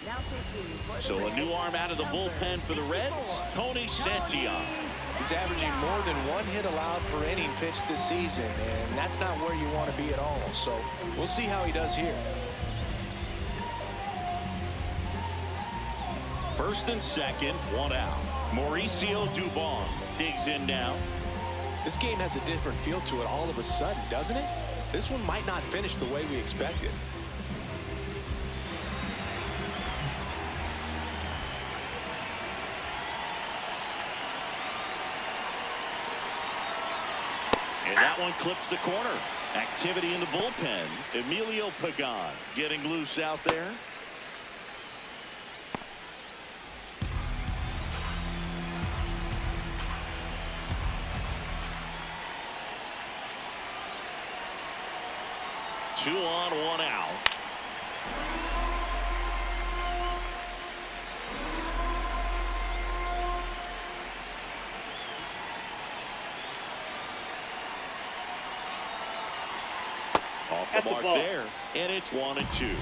D: Now pitching for the
A: So a new
D: Reds,
A: arm out of the
D: number
A: bullpen for the Reds,
D: 64,
A: Tony Santillan.
B: He's averaging more than 1 hit allowed per inning pitched this season, and that's not where you want to be at all. So we'll see how he does here.
A: First and second, 1 out. Mauricio Dubon digs in now.
B: This game has a different feel to it all of a sudden, doesn't it? This one might not finish the way we expected.
A: And that one clips the corner. Activity in the bullpen. Emilio Pagan getting loose out there. Two on, 1 out. Off the mark there, and it's 1-2.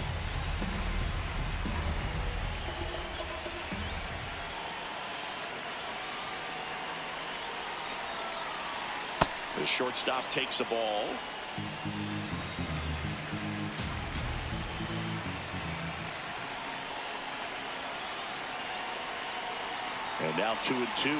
A: The shortstop takes the ball. And now 2-2.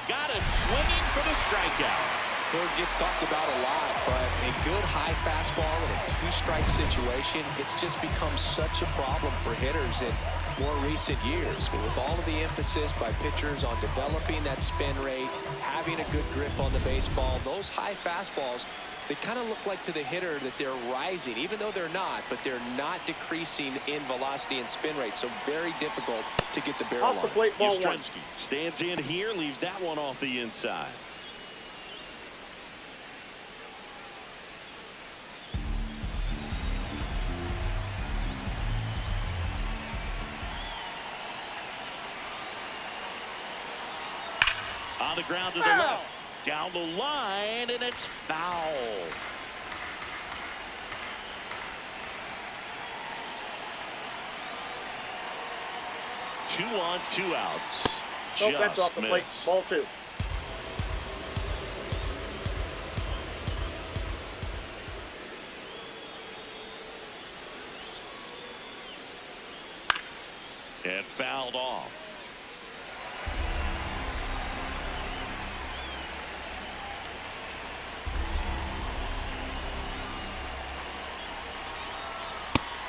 A: Got it swinging for the strikeout.
B: Bird gets talked about a lot, but a good high fastball in a 2-strike situation, it's just become such a problem for hitters in more recent years. But with all of the emphasis by pitchers on developing that spin rate, having a good grip on the baseball, those high fastballs, they kind of look like to the hitter that they're rising, even though they're not, but they're not decreasing in velocity and spin rate. So very difficult to get the barrel
C: Off the
B: on.
C: plate, ball 1.
A: Yastrzemski stands in here, leaves that one off the inside. On the ground to the left. Down the line, and it's foul. Two on, 2 outs.
C: Nope, that's off the plate.
A: Missed.
C: Ball 2.
A: And fouled off.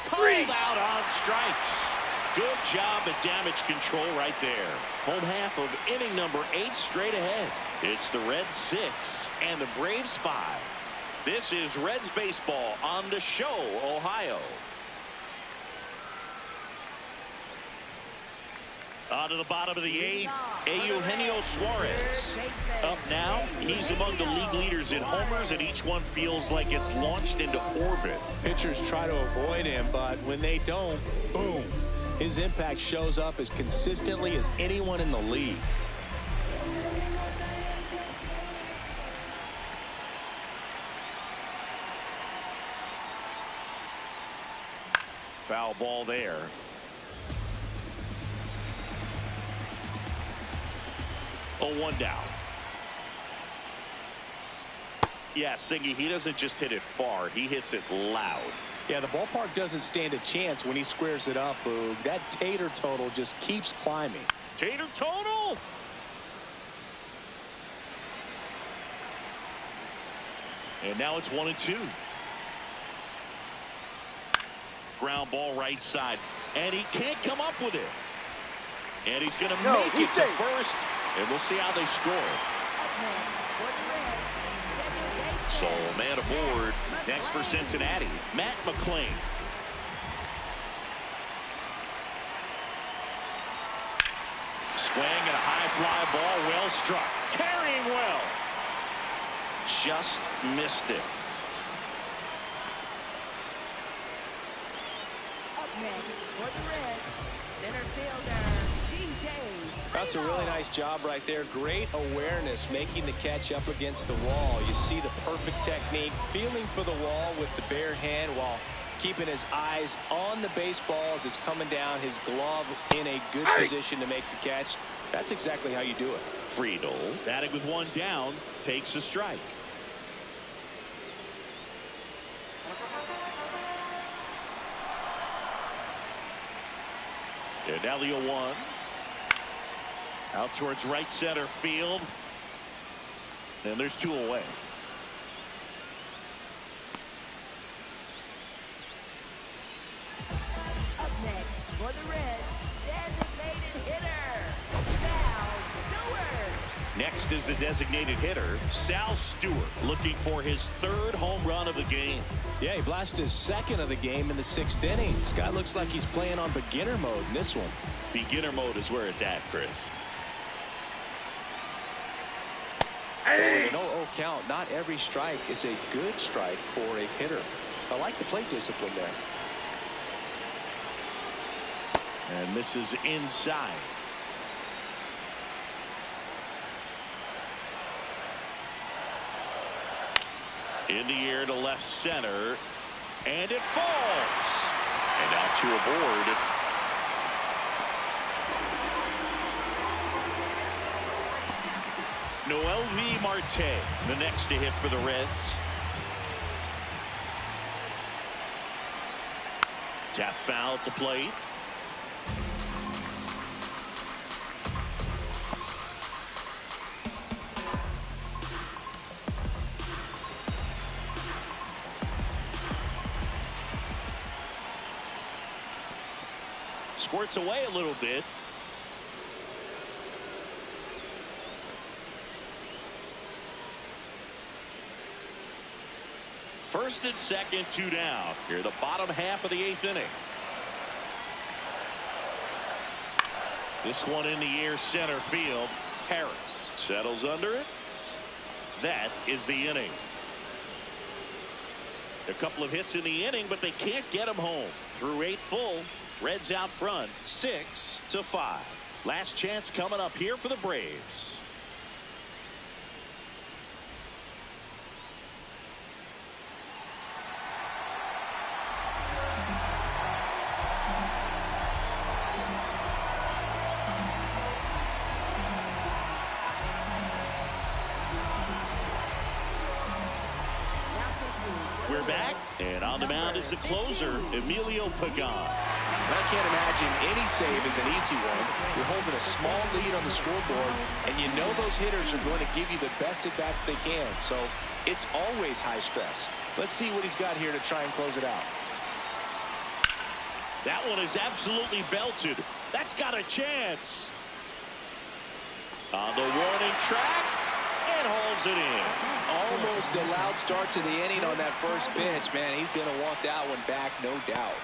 A: Pulled out on strikes. Good job at damage control right there. Home half of inning number 8 straight ahead. It's the Reds 6 and the Braves 5. This is Reds baseball on the show, Ohio. On to the bottom of the 8th, Eugenio Suarez. Up now, he's among the league leaders in homers, and each one feels like it's launched into orbit.
B: Pitchers try to avoid him, but when they don't, boom. His impact shows up as consistently as anyone in the league.
A: Foul ball there. Oh, 1 down. Yeah, Singy, he doesn't just hit it far. He hits it loud.
B: Yeah, the ballpark doesn't stand a chance when he squares it up, Boog. That Tater total just keeps climbing.
A: Tater total. And now it's 1-2. Ground ball right side. And he can't come up with it. And he's going to make it to first. And we'll see how they score. So, man aboard. Next for Cincinnati, Matt McClain. Swing and a high fly ball, well struck. Carrying well. Just missed it.
D: Up next for the Reds, center fielder, G.J.
B: That's a really nice job right there. Great awareness, making the catch up against the wall. You see the perfect technique, feeling for the wall with the bare hand while keeping his eyes on the baseball as it's coming down, his glove in a good position to make the catch. That's exactly how you do it.
A: Friedel, batting with one down, takes a strike. And now the 0-1. Out towards right center field. And there's 2 away.
D: Up next for the Reds, designated hitter, Sal Stewart.
A: Next is the designated hitter, Sal Stewart, looking for his 3rd home run of the game.
B: Yeah, he blasted his 2nd of the game in the 6th inning. This guy looks like he's playing on beginner mode in this one.
A: Beginner mode is where it's at, Chris.
B: No 0 count. Not every strike is a good strike for a hitter. I like the plate discipline there.
A: And this is inside. In the air to left center. And it falls. And now 2 aboard. Noel V. Marte, the next to hit for the Reds. Tap foul at the plate. Squirts away a little bit. First and second, 2 down. Here, the bottom half of the 8th inning. This one in the air, center field. Harris settles under it. That is the inning. A couple of hits in the inning, but they can't get him home. Through 8 full, Reds out front, 6-5. Last chance coming up here for the Braves. We're back, and on the mound is the closer, Emilio Pagan.
B: I can't imagine any save is an easy one. You're holding a small lead on the scoreboard, and you know those hitters are going to give you the best at-bats they can. So it's always high stress. Let's see what he's got here to try and close it out.
A: That one is absolutely belted. That's got a chance. On the warning track, and hauls it in.
B: Almost a loud start to the inning on that first pitch. Man, he's going to want that one back, no doubt.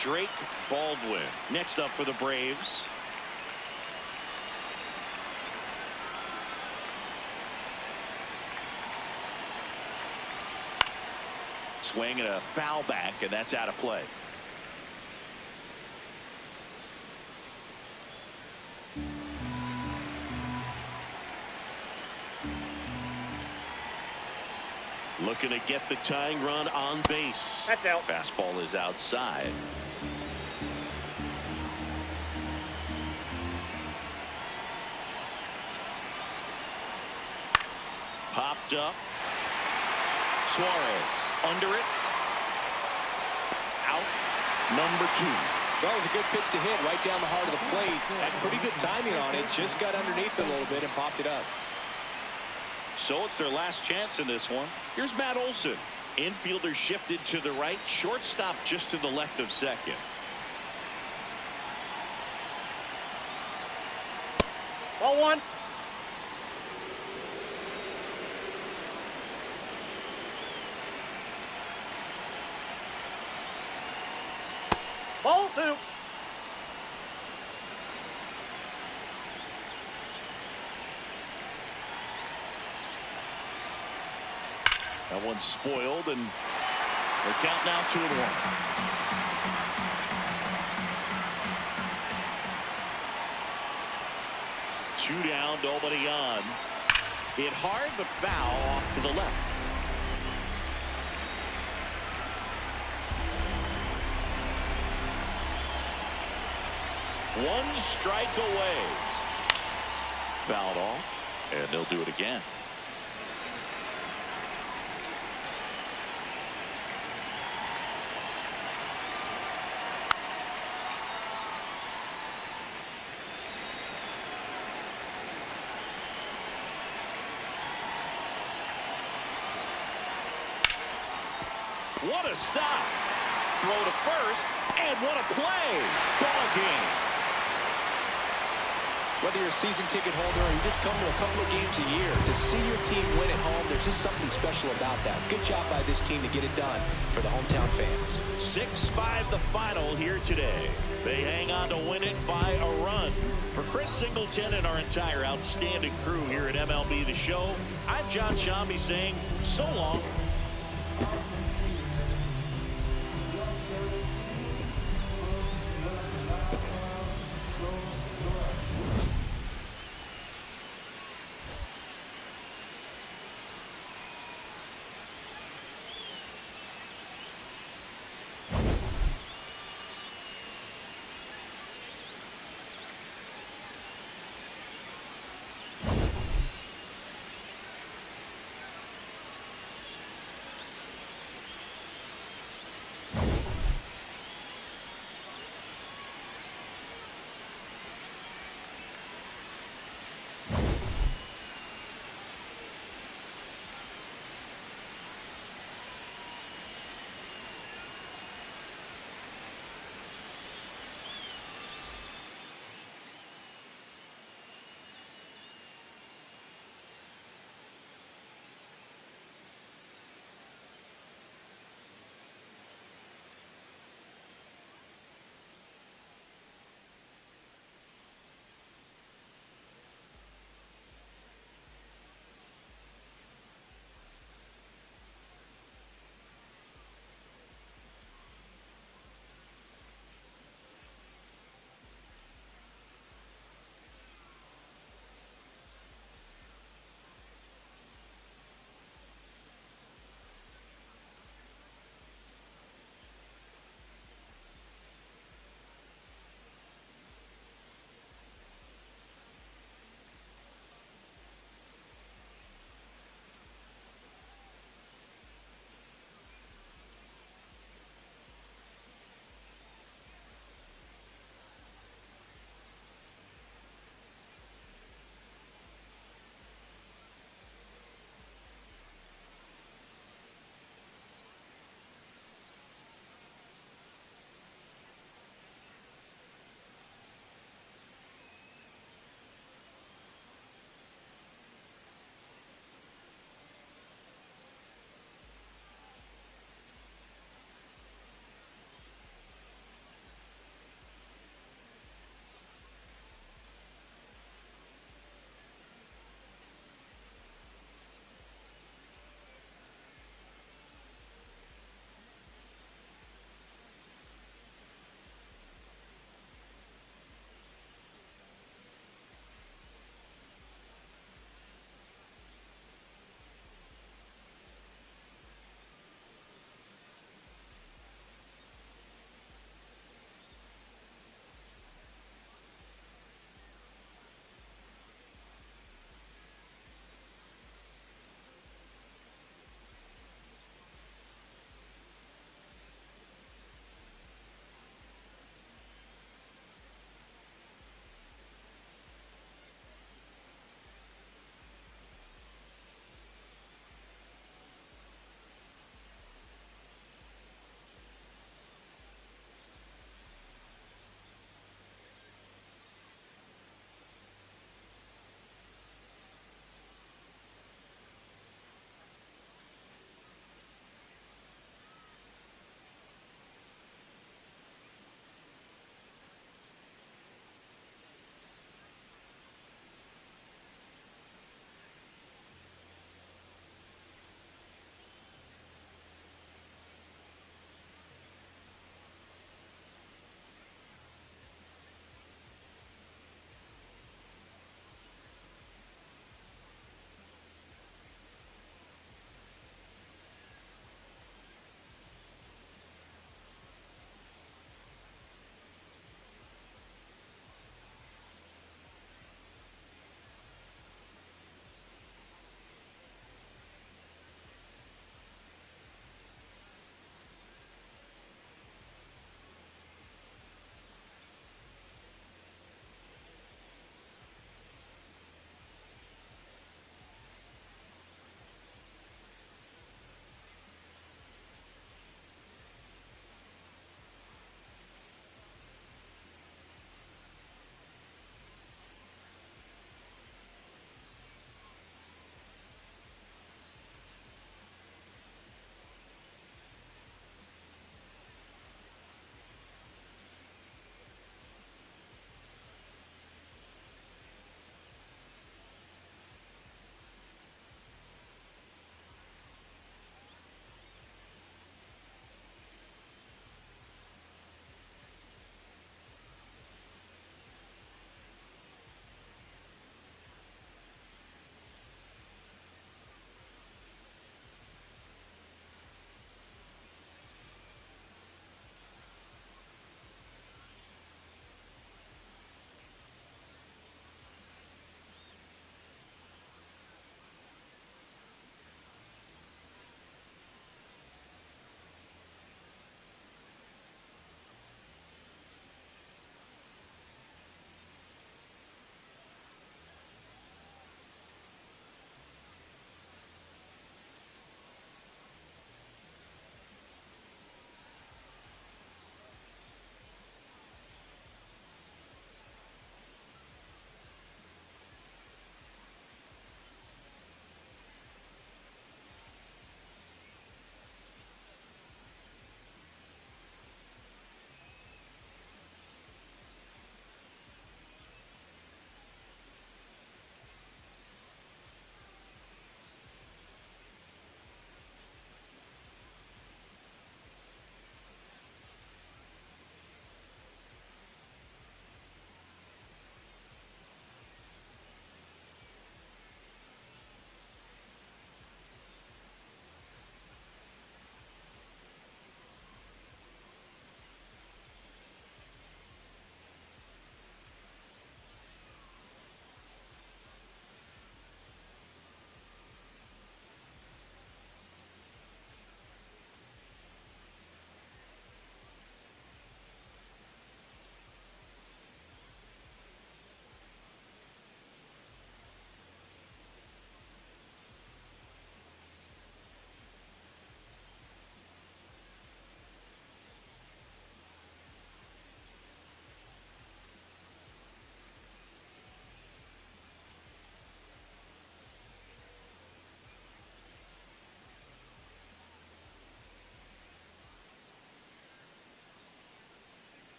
A: Drake Baldwin next up for the Braves. Swing and a foul back, and that's out of play. Looking to get the tying run on base.
C: That's out.
A: Fastball is outside. Popped up. Suarez under it. Out. Number 2.
B: That was a good pitch to hit right down the heart of the plate. Had pretty good timing on it. Just got underneath it a little bit and popped it up.
A: So it's their last chance in this one. Here's Matt Olson. Infielder shifted to the right. Shortstop just to the left of second.
C: Ball 1. Ball 2.
A: That one's spoiled, and the count now 2-1. Two down, nobody on. Hit hard, but foul off to the left. One strike away. Fouled off, and they'll do it again. What a stop. Throw to first, and what a play. Ball game.
B: Whether you're a season ticket holder or you just come to a couple of games a year, to see your team win at home, there's just something special about that. Good job by this team to get it done for the hometown fans.
A: 6-5 the final here today. They hang on to win it by a run. For Chris Singleton and our entire outstanding crew here at MLB The Show, I'm John Shambi saying so long.